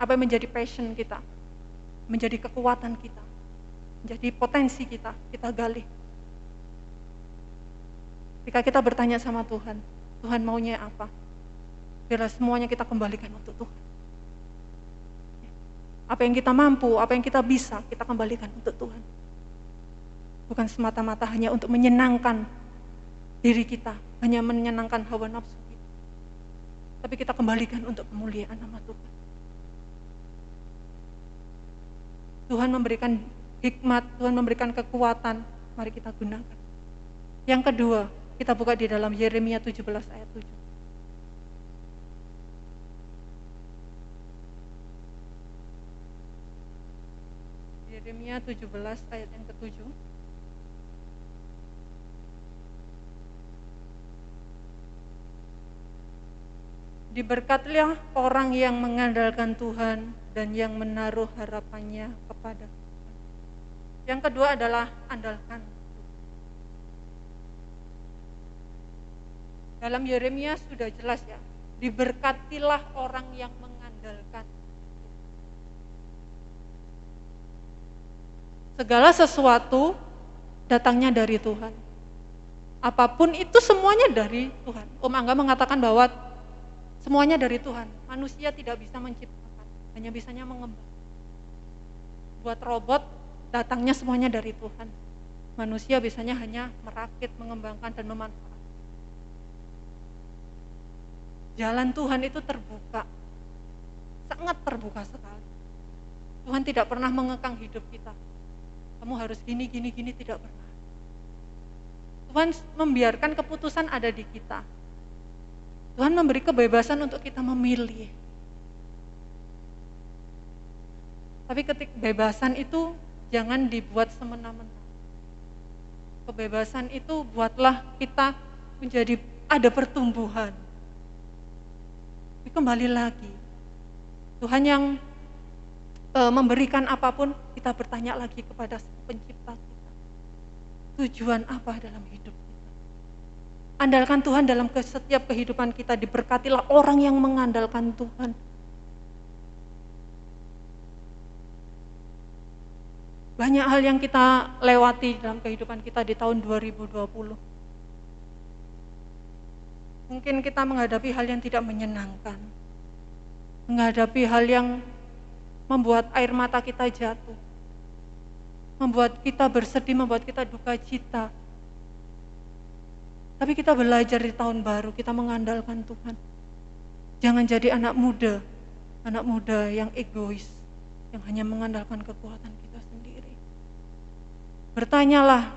apa yang menjadi passion kita, menjadi kekuatan kita, menjadi potensi kita gali. Ketika kita bertanya sama Tuhan, Tuhan maunya apa? Biarlah semuanya kita kembalikan untuk Tuhan. Apa yang kita mampu, apa yang kita bisa, kita kembalikan untuk Tuhan. Bukan semata-mata hanya untuk menyenangkan diri kita, hanya menyenangkan hawa nafsu kita. Tapi kita kembalikan untuk kemuliaan nama Tuhan. Tuhan memberikan hikmat, Tuhan memberikan kekuatan, mari kita gunakan. Yang kedua, kita buka di dalam Yeremia 17 ayat 7. Yeremia 17 ayat yang ke-7. Diberkatilah orang yang mengandalkan Tuhan dan yang menaruh harapannya kepada Tuhan. Yang kedua adalah andalkan. Dalam Yeremia sudah jelas ya, diberkatilah orang yang mengandalkan. Segala sesuatu datangnya dari Tuhan. Apapun itu semuanya dari Tuhan. Om Angga mengatakan bahwa semuanya dari Tuhan. Manusia tidak bisa menciptakan, hanya bisanya mengembang. Buat robot, datangnya semuanya dari Tuhan. Manusia bisanya hanya merakit, mengembangkan, dan memanfaatkan. Jalan Tuhan itu terbuka, sangat terbuka sekali. Tuhan tidak pernah mengekang hidup kita. Kamu harus gini, tidak pernah. Tuhan membiarkan keputusan ada di kita. Tuhan memberi kebebasan untuk kita memilih. Tapi ketika kebebasan itu jangan dibuat semena-mena. Kebebasan itu buatlah kita menjadi ada pertumbuhan. Tapi kembali lagi, Tuhan yang memberikan apapun, kita bertanya lagi kepada pencipta kita. Tujuan apa dalam hidup kita? Andalkan Tuhan dalam setiap kehidupan kita. Diberkatilah orang yang mengandalkan Tuhan. Banyak hal yang kita lewati dalam kehidupan kita di tahun 2020. Mungkin kita menghadapi hal yang tidak menyenangkan. Menghadapi hal yang membuat air mata kita jatuh. Membuat kita bersedih, membuat kita duka cita. Tapi kita belajar di tahun baru, kita mengandalkan Tuhan. Jangan jadi anak muda yang egois, yang hanya mengandalkan kekuatan kita sendiri. Bertanyalah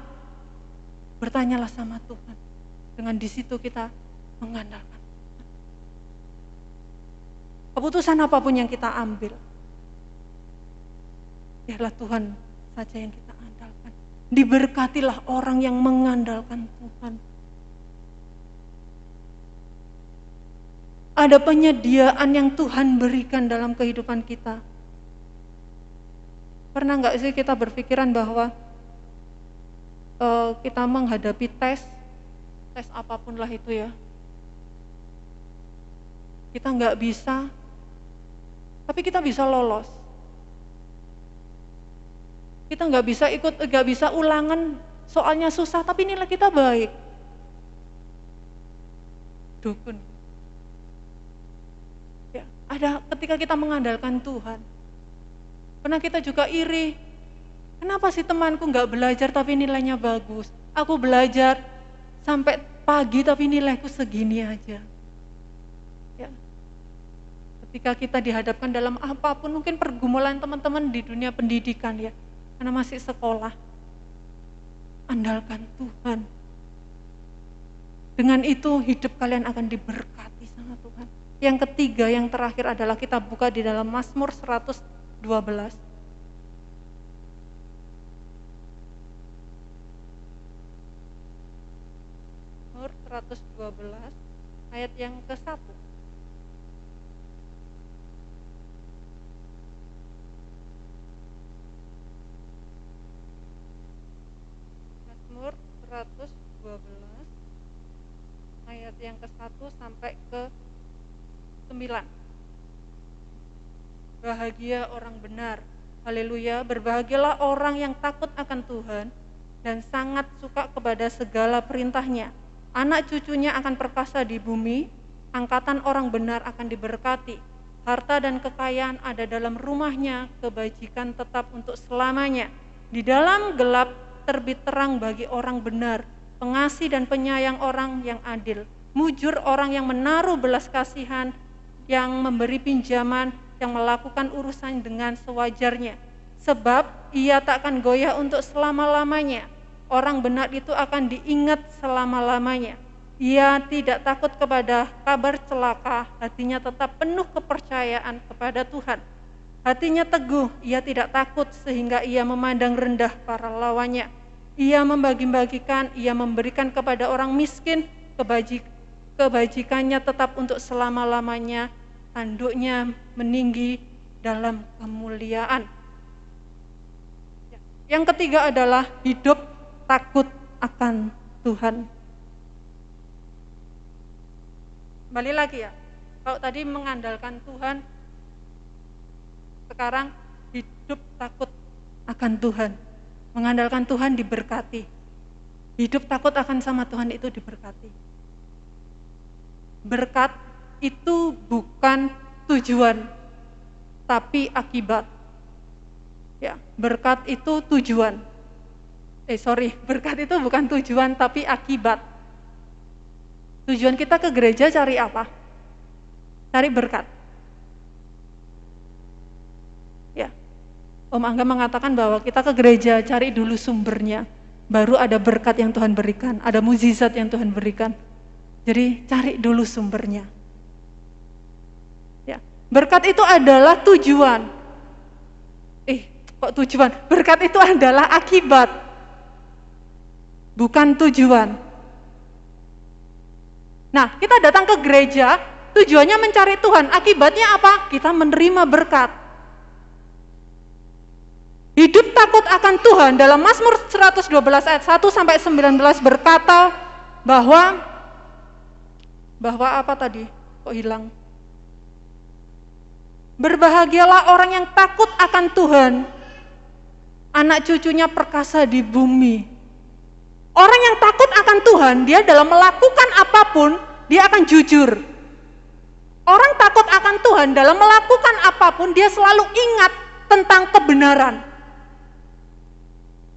sama Tuhan. Dengan di situ kita mengandalkan Tuhan. Keputusan apapun yang kita ambil, biarlah Tuhan saja yang kita andalkan. Diberkatilah orang yang mengandalkan Tuhan. Ada penyediaan yang Tuhan berikan dalam kehidupan kita. Pernah nggak sih kita berpikiran bahwa kita menghadapi tes apapun lah itu ya, kita nggak bisa, tapi kita bisa lolos. Kita nggak bisa ulangan, soalnya susah, tapi nilai kita baik. Dukun. Ya, ada ketika kita mengandalkan Tuhan. Pernah kita juga iri. Kenapa sih temanku nggak belajar tapi nilainya bagus? Aku belajar sampai pagi tapi nilaiku segini aja. Ya. Ketika kita dihadapkan dalam apapun, mungkin pergumulan teman-teman di dunia pendidikan ya, karena masih sekolah, andalkan Tuhan. Dengan itu hidup kalian akan diberkati sama Tuhan. Yang ketiga, yang terakhir adalah kita buka di dalam Mazmur 112. Mazmur 112 ayat yang ke-1. Mazmur 112 ayat yang ke-1 sampai ke-9. Bahagia orang benar, haleluya, berbahagialah orang yang takut akan Tuhan dan sangat suka kepada segala perintahnya. Anak cucunya akan perkasa di bumi, angkatan orang benar akan diberkati. Harta dan kekayaan ada dalam rumahnya, kebajikan tetap untuk selamanya. Di dalam gelap terbit terang bagi orang benar, pengasih dan penyayang orang yang adil. Mujur orang yang menaruh belas kasihan, yang memberi pinjaman, yang melakukan urusan dengan sewajarnya. Sebab ia tak akan goyah untuk selama-lamanya. orang benar itu akan diingat selama-lamanya. Ia tidak takut kepada kabar celaka, hatinya tetap penuh kepercayaan kepada Tuhan. Hatinya teguh, ia tidak takut sehingga ia memandang rendah para lawannya. Ia membagi-bagikan, ia memberikan kepada orang miskin, kebajikannya tetap untuk selama-lamanya, tanduknya meninggi dalam kemuliaan. Yang ketiga adalah hidup takut akan Tuhan. Kembali lagi ya, kalau tadi mengandalkan Tuhan, sekarang hidup takut akan Tuhan. Mengandalkan Tuhan diberkati. Hidup takut akan sama Tuhan itu diberkati. Berkat itu bukan tujuan, tapi akibat. Ya, berkat itu tujuan. Berkat itu bukan tujuan, tapi akibat. Tujuan kita ke gereja cari apa? Cari berkat. Ya, Om Angga mengatakan bahwa kita ke gereja cari dulu sumbernya, baru ada berkat yang Tuhan berikan, ada mukjizat yang Tuhan berikan. Jadi cari dulu sumbernya. Ya, berkat itu adalah tujuan. Kok tujuan? Berkat itu adalah akibat, bukan tujuan. Nah, kita datang ke gereja, tujuannya mencari Tuhan. Akibatnya apa? Kita menerima berkat. Hidup takut akan Tuhan dalam Mazmur 112 ayat 1 sampai 19 berkata bahwa apa tadi? Kok hilang? Berbahagialah orang yang takut akan Tuhan. Anak cucunya perkasa di bumi. Orang yang takut akan Tuhan, dia dalam melakukan apapun, dia akan jujur. Orang takut akan Tuhan, dalam melakukan apapun, dia selalu ingat tentang kebenaran.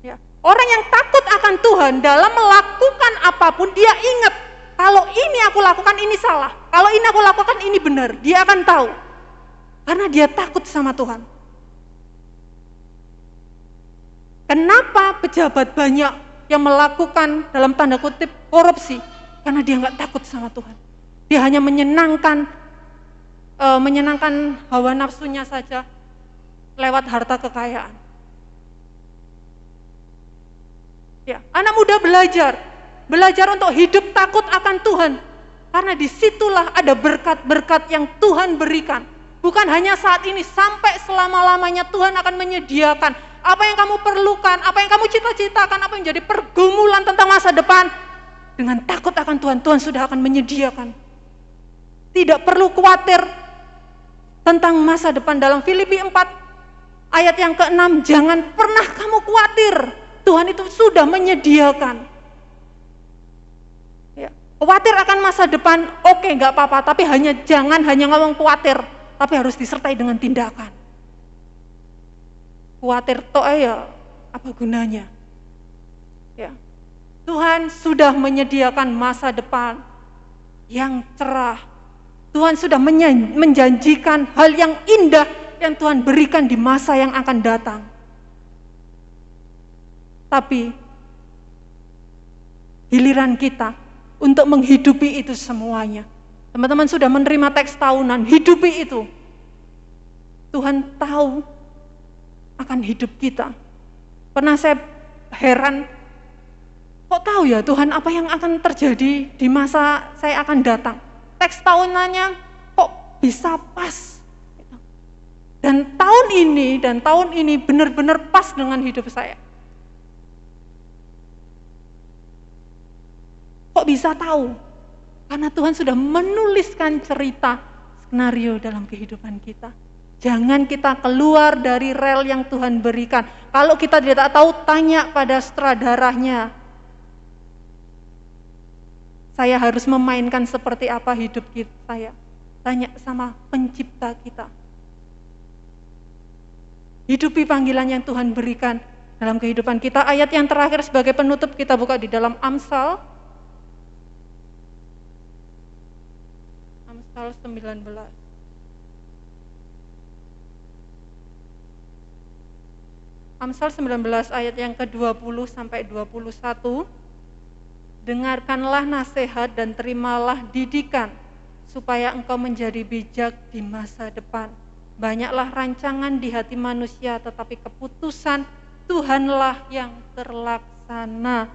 Ya. Orang yang takut akan Tuhan, dalam melakukan apapun, dia ingat, kalau ini aku lakukan, ini salah. Kalau ini aku lakukan, ini benar. Dia akan tahu. Karena dia takut sama Tuhan. Kenapa pejabat banyak yang melakukan dalam tanda kutip korupsi? Karena dia nggak takut sama Tuhan. Dia hanya menyenangkan hawa nafsunya saja lewat harta kekayaan. Ya, anak muda belajar untuk hidup takut akan Tuhan, karena disitulah ada berkat-berkat yang Tuhan berikan. Bukan hanya saat ini, sampai selama-lamanya Tuhan akan menyediakan apa yang kamu perlukan, apa yang kamu cita-citakan, apa yang jadi pergumulan tentang masa depan. Dengan takut akan Tuhan, Tuhan sudah akan menyediakan. Tidak perlu khawatir tentang masa depan. Dalam Filipi 4 ayat yang ke-6, jangan pernah kamu khawatir. Tuhan itu sudah menyediakan. Ya, khawatir akan masa depan, oke, gak apa-apa, tapi jangan hanya ngomong khawatir, tapi harus disertai dengan tindakan. Khawatir ya apa gunanya? Ya. Tuhan sudah menyediakan masa depan yang cerah. Tuhan sudah menjanjikan hal yang indah yang Tuhan berikan di masa yang akan datang. Tapi giliran kita untuk menghidupi itu semuanya. Teman-teman sudah menerima teks tahunan, hidupi itu. Tuhan tahu akan hidup kita. Pernah saya heran, kok tahu ya Tuhan apa yang akan terjadi di masa saya akan datang. Teks tahunannya kok bisa pas. Dan tahun ini benar-benar pas dengan hidup saya. Kok bisa tahu? Karena Tuhan sudah menuliskan cerita, skenario dalam kehidupan kita. Jangan kita keluar dari rel yang Tuhan berikan. Kalau kita tidak tahu, tanya pada sutradaranya. Saya harus memainkan seperti apa hidup saya. Tanya sama pencipta kita. Hidupi panggilan yang Tuhan berikan dalam kehidupan kita. Ayat yang terakhir sebagai penutup kita buka di dalam Amsal 19. Amsal 19 ayat yang ke-20 sampai 21. Dengarkanlah nasihat dan terimalah didikan, supaya engkau menjadi bijak di masa depan. Banyaklah rancangan di hati manusia, tetapi keputusan Tuhanlah yang terlaksana.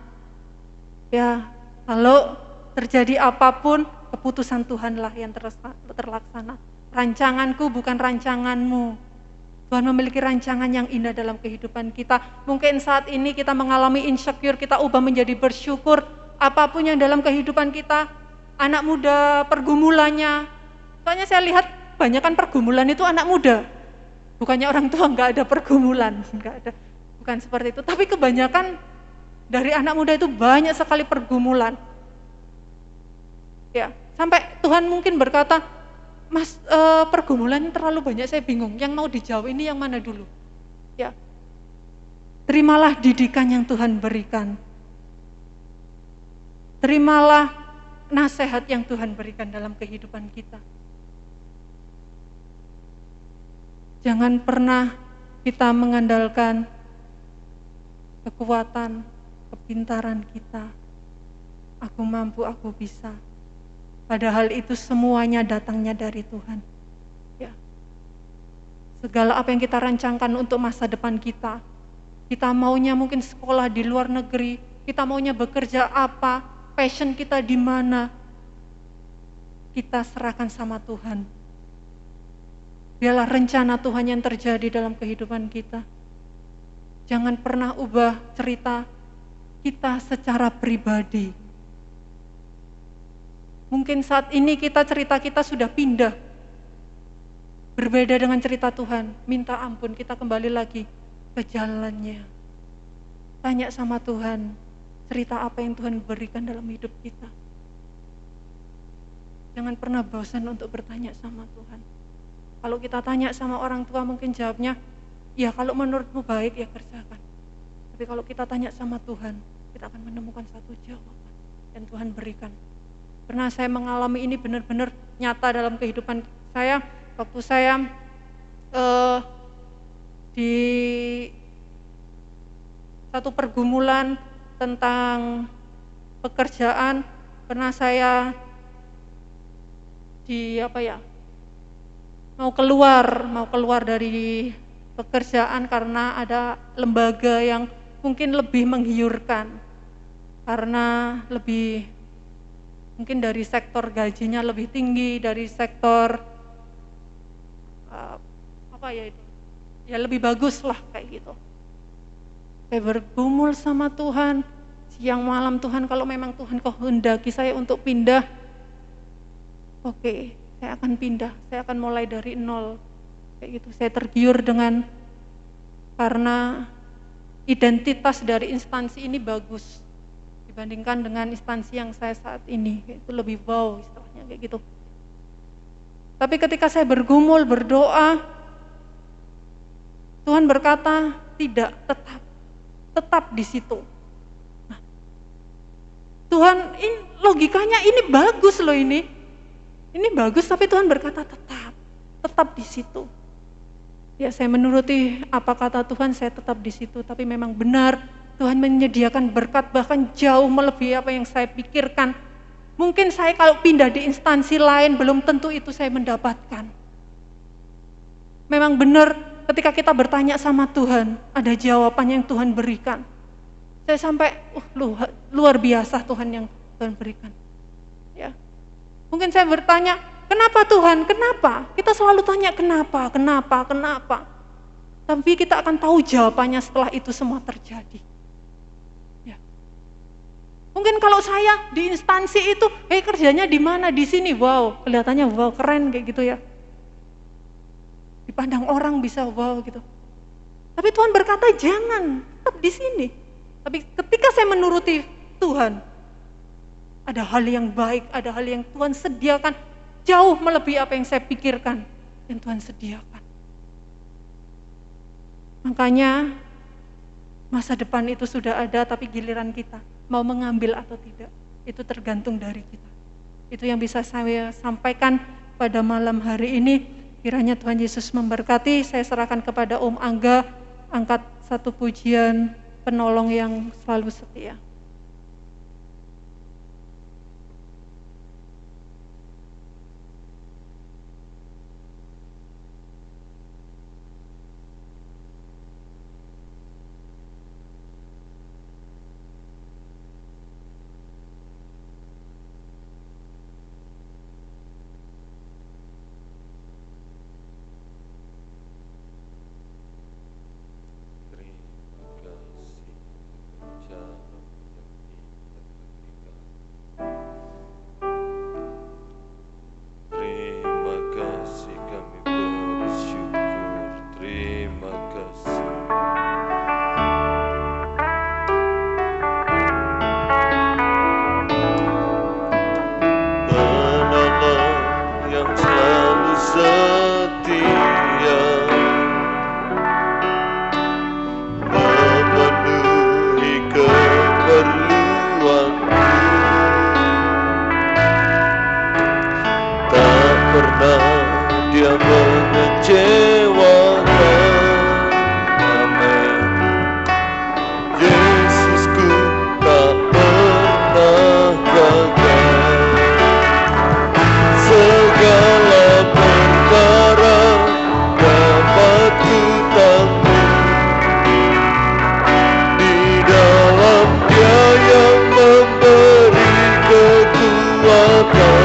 Ya, kalau terjadi apapun, keputusan Tuhanlah yang terlaksana. Rancanganku bukan rancanganmu. Tuhan memiliki rancangan yang indah dalam kehidupan kita. Mungkin saat ini kita mengalami insecure, kita ubah menjadi bersyukur. Apapun yang dalam kehidupan kita, anak muda pergumulannya. Soalnya saya lihat banyakkan pergumulan itu anak muda. Bukannya orang tua nggak ada pergumulan, nggak ada. Bukan seperti itu. Tapi kebanyakan dari anak muda itu banyak sekali pergumulan. Ya, sampai Tuhan mungkin berkata, Mas, pergumulan terlalu banyak, saya bingung. Yang mau dijawab ini yang mana dulu? Ya, terimalah didikan yang Tuhan berikan. Terimalah nasihat yang Tuhan berikan dalam kehidupan kita. Jangan pernah kita mengandalkan kekuatan, kepintaran kita. Aku mampu, aku bisa. Padahal itu semuanya datangnya dari Tuhan. Ya. Segala apa yang kita rancangkan untuk masa depan kita maunya mungkin sekolah di luar negeri, kita maunya bekerja apa, passion kita di mana, kita serahkan sama Tuhan. Biarlah rencana Tuhan yang terjadi dalam kehidupan kita. Jangan pernah ubah cerita kita secara pribadi. Mungkin saat ini cerita kita sudah pindah. Berbeda dengan cerita Tuhan. Minta ampun, kita kembali lagi ke jalannya. Tanya sama Tuhan, cerita apa yang Tuhan berikan dalam hidup kita. Jangan pernah bosan untuk bertanya sama Tuhan. Kalau kita tanya sama orang tua mungkin jawabnya, ya kalau menurutmu baik ya kerjakan. Tapi kalau kita tanya sama Tuhan, kita akan menemukan satu jawaban yang Tuhan berikan. Pernah saya mengalami ini benar-benar nyata dalam kehidupan saya. Waktu saya di satu pergumulan tentang pekerjaan, pernah saya mau keluar dari pekerjaan karena ada lembaga yang mungkin lebih menggiurkan, karena mungkin dari sektor gajinya lebih tinggi, dari sektor lebih bagus lah kayak gitu. Saya bergumul sama Tuhan, siang malam, Tuhan kalau memang Tuhan kehendaki saya untuk pindah, oke, saya akan pindah, saya akan mulai dari nol kayak gitu. Saya tergiur karena identitas dari instansi ini bagus dibandingkan dengan instansi yang saya saat ini, itu lebih wow istilahnya kayak gitu. Tapi ketika saya bergumul, berdoa, Tuhan berkata tidak, tetap di situ. Nah, Tuhan, logikanya ini bagus loh ini bagus, tapi Tuhan berkata tetap di situ. Ya, saya menuruti apa kata Tuhan, saya tetap di situ, tapi memang benar Tuhan menyediakan berkat bahkan jauh melebihi apa yang saya pikirkan. Mungkin saya kalau pindah di instansi lain belum tentu itu saya mendapatkan. Memang benar ketika kita bertanya sama Tuhan, ada jawaban yang Tuhan berikan. Saya sampai luar biasa Tuhan yang Tuhan berikan. Ya. Mungkin saya bertanya, kenapa Tuhan? Kenapa? Kita selalu tanya kenapa? Tapi kita akan tahu jawabannya setelah itu semua terjadi. Mungkin kalau saya di instansi itu, kerjanya di mana? Di sini, wow, kelihatannya wow, keren kayak gitu ya. Dipandang orang bisa wow gitu. Tapi Tuhan berkata jangan, tetap di sini. Tapi ketika saya menuruti Tuhan, ada hal yang baik, ada hal yang Tuhan sediakan jauh melebihi apa yang saya pikirkan yang Tuhan sediakan. Makanya masa depan itu sudah ada, tapi giliran kita mau mengambil atau tidak, itu tergantung dari kita. Itu yang bisa saya sampaikan pada malam hari ini. Kiranya Tuhan Yesus memberkati. Saya serahkan kepada Om Angga, angkat satu pujian penolong yang selalu setia. Terima kasih kami bersyukur. Terima kasih. Penolong yang selalu setia, memenuhi keperluanku. Tak pernah dia mengecewakan. Amin. Yesusku tak pernah gagal. Segala perkara dapat ku tanggung di dalam Dia yang memberi kekuatan.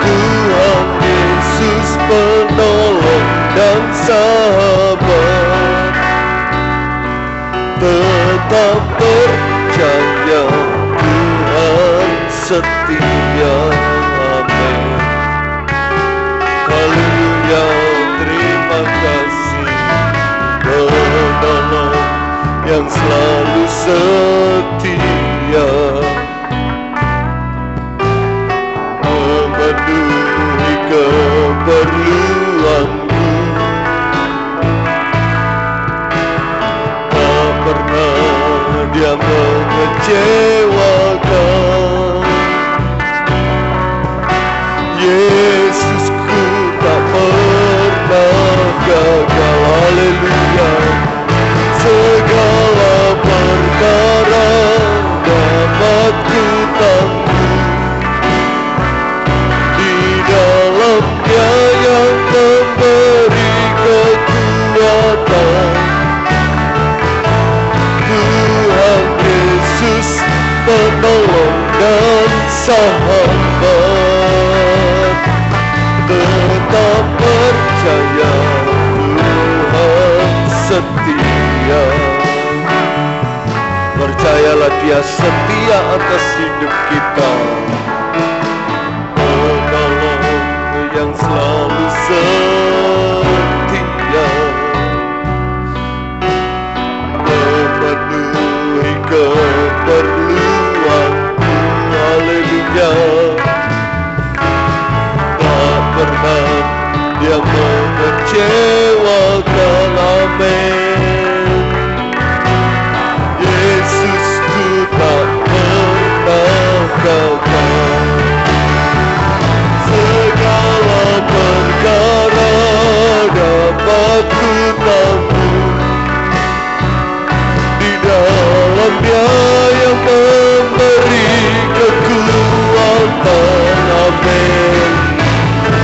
Tuhan Yesus penolong dan sahabat, tetap percaya Tuhan setia. Amin. Haleluya. Terima kasih penolong yang selalu setia, memenuhi keperluanku. Tak pernah dia mengecewakan. Yesusku tak pernah gagal. Haleluya. Segala perkara dapat ku tanggung di dalam Dia yang memberi kekuatan. Tuhan Yesus penolong dan sahabat, tetap percaya Tuhan setia. Percayalah Dia setia atas hidup kita. Penolong yang selalu setia, memenuhi keperluanku. Haleluya. Tak pernah dia mengecewakan. Amin. Yesusku tak pernah gagal. Segala perkara dapat ku tanggung di dalam Dia yang memberi kekuatan. Amin.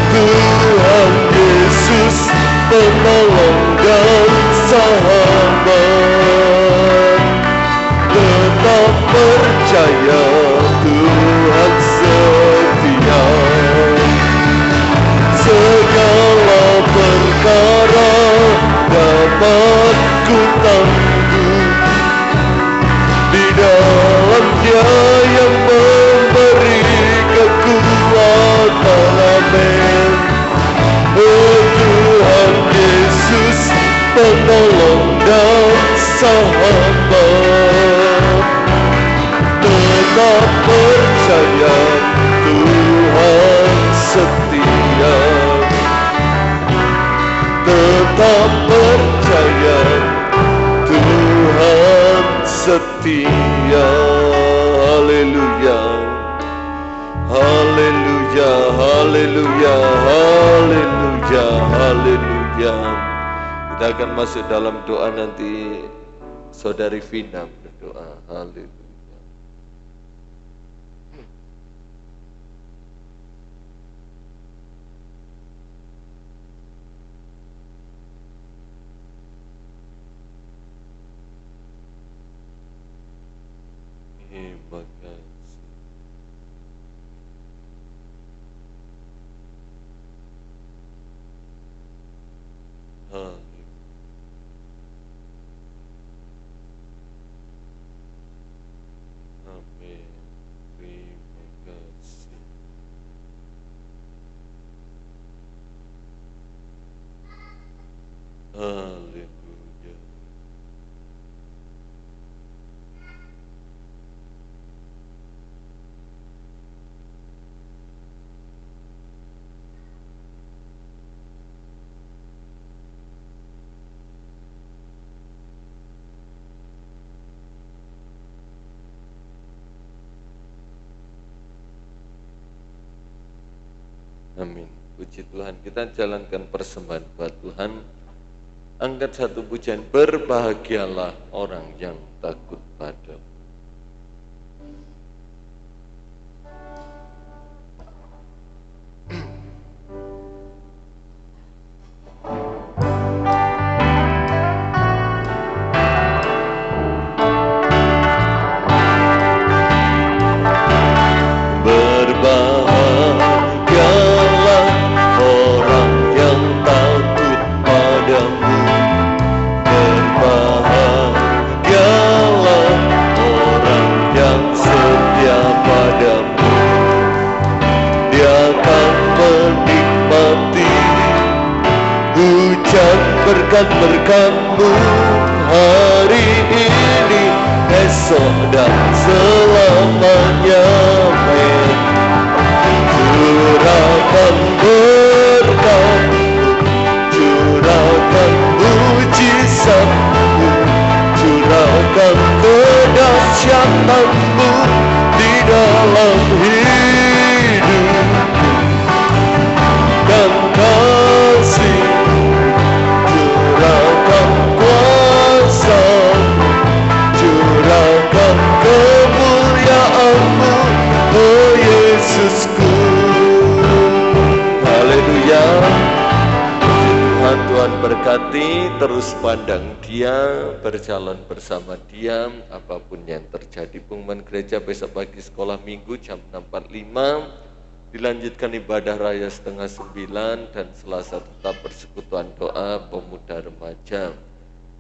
Tuhan Yesus penolong dan sahabat, tetap percaya Tuhan setia. Segala perkara dapat ku tanggung di dalam Dia yang memberi kekuatan. Amin. Oh Tuhan Yesus penolong dan sahabat, tetap percaya Tuhan setia. Tetap percaya Tuhan setia. Haleluya. Haleluya. Haleluya. Haleluya. Haleluya. Kita akan masuk dalam doa nanti. Saudari Vina berdoa. Haleluya. Terima kasih. Haleluya. Amin. Terima kasih. Haleluya. Amin. Puji Tuhan. Kita jalankan persembahan buat Tuhan. Angkat satu pujian. Berbahagialah orang yang takut padamu. Berbahagialah orang yang takut padamu. Berbahagialah orang yang setia padamu. Dia akan menikmati hujan berkat-berkat-Mu hari ini, esok dan selamanya. Amin. Curahkan berkat, curahkan mujizat-Mu, curahkan kedahsyatan-Mu di dalam hidup dan kasih. Curahkan kuasa, curahkan kemuliaan-Mu, oh Yesusku. Haleluya. Tuhan, Tuhan berkati, terus pandang Dia, berjalan bersama Dia, apapun yang terjadi. Pengumuman gereja besok pagi sekolah minggu jam 6.45, dilanjutkan ibadah raya setengah 9, dan Selasa tetap persekutuan doa pemuda remaja.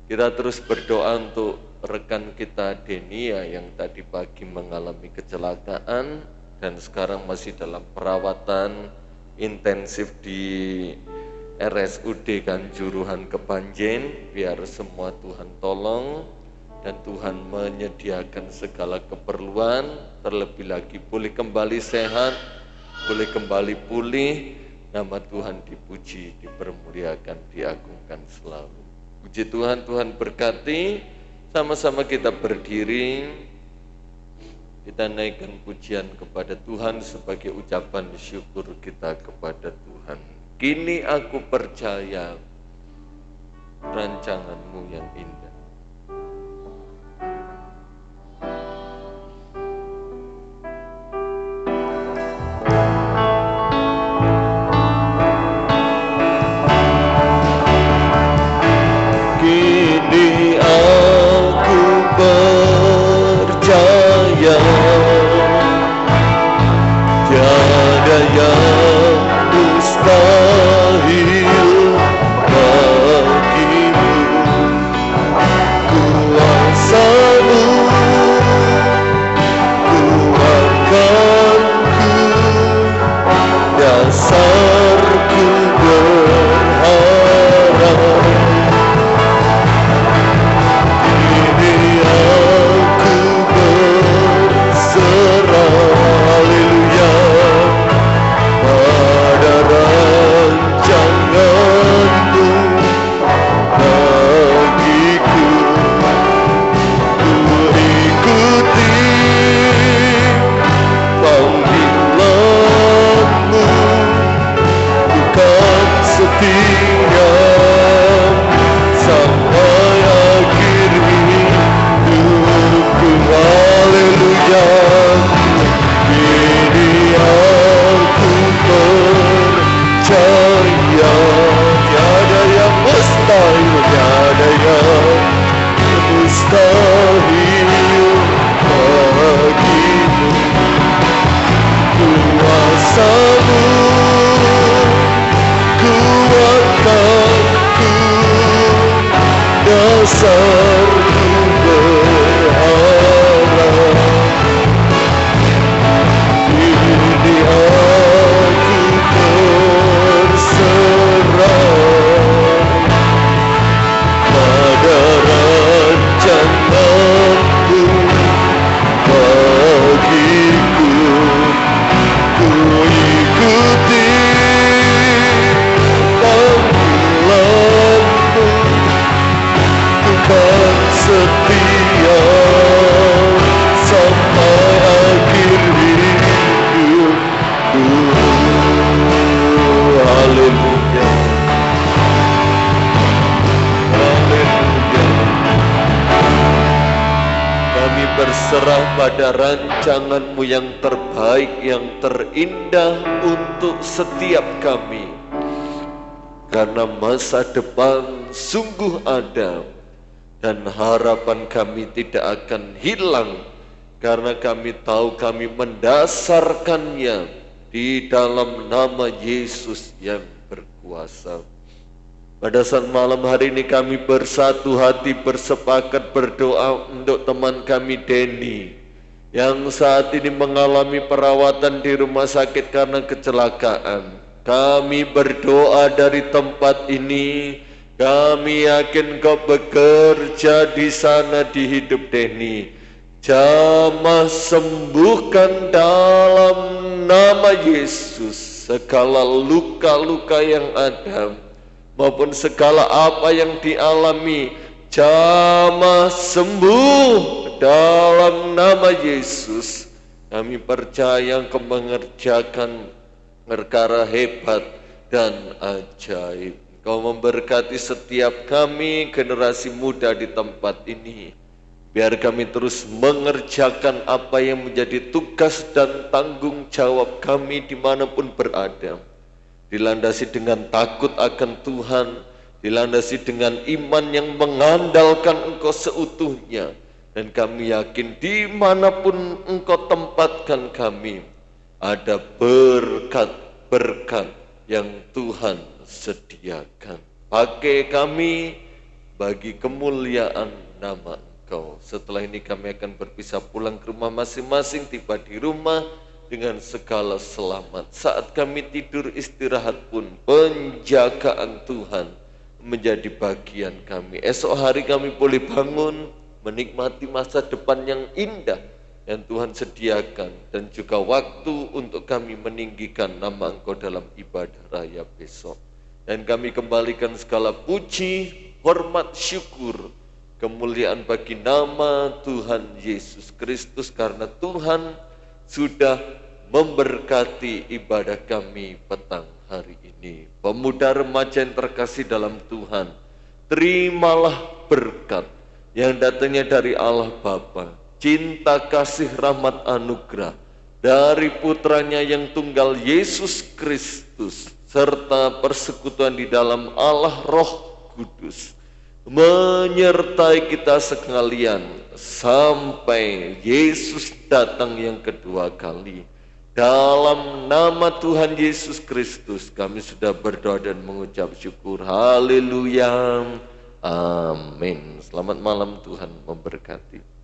Kita terus berdoa untuk rekan kita Denia yang tadi pagi mengalami kecelakaan dan sekarang masih dalam perawatan intensif di RSUD Kanjuruhan Kepanjen. Biar semua Tuhan tolong dan Tuhan menyediakan segala keperluan, terlebih lagi boleh kembali sehat, boleh kembali pulih. Nama Tuhan dipuji, dipermuliakan, diagungkan selalu. Puji Tuhan, Tuhan berkati. Sama-sama kita berdiri, kita naikkan pujian kepada Tuhan sebagai ucapan syukur kita kepada Tuhan. Kini aku percaya rancangan-Mu yang indah. Kini aku percaya tiada yang mustahil bagimu. berserah pada rancangan-Mu yang terbaik, yang terindah untuk setiap kami. Karena masa depan sungguh ada, dan harapan kami tidak akan hilang, karena kami tahu kami mendasarkannya di dalam nama Yesus yang berkuasa. Pada saat malam hari ini kami bersatu hati bersepakat berdoa untuk teman kami Denny yang saat ini mengalami perawatan di rumah sakit karena kecelakaan. Kami berdoa dari tempat ini, kami yakin Kau bekerja di sana di hidup Denny. Jamah sembuhkan dalam nama Yesus segala luka-luka yang ada, maupun segala apa yang dialami, jamah sembuh dalam nama Yesus. Kami percaya Engkau mengerjakan perkara hebat dan ajaib. Engkau memberkati setiap kami, generasi muda di tempat ini. Biar kami terus mengerjakan apa yang menjadi tugas dan tanggung jawab kami dimanapun berada. Dilandasi dengan takut akan Tuhan, dilandasi dengan iman yang mengandalkan Engkau seutuhnya. Dan kami yakin dimanapun Engkau tempatkan kami, ada berkat-berkat yang Tuhan sediakan. Pakai kami bagi kemuliaan nama Engkau. Setelah ini kami akan berpisah pulang ke rumah masing-masing, tiba di rumah dengan segala selamat. Saat kami tidur istirahat pun penjagaan Tuhan menjadi bagian kami. Esok hari kami boleh bangun menikmati masa depan yang indah yang Tuhan sediakan, dan juga waktu untuk kami meninggikan nama Engkau dalam ibadah raya besok. Dan kami kembalikan segala puji, hormat, syukur, kemuliaan bagi nama Tuhan Yesus Kristus, karena Tuhan sudah memberkati ibadah kami petang hari ini. Pemuda remaja yang terkasih dalam Tuhan, terimalah berkat yang datangnya dari Allah Bapa, cinta kasih rahmat anugerah dari putranya yang tunggal Yesus Kristus, serta persekutuan di dalam Allah Roh Kudus menyertai kita sekalian sampai Yesus datang yang kedua kali. Dalam nama Tuhan Yesus Kristus kami sudah berdoa dan mengucap syukur. Haleluya. Amin. Selamat malam, Tuhan memberkati.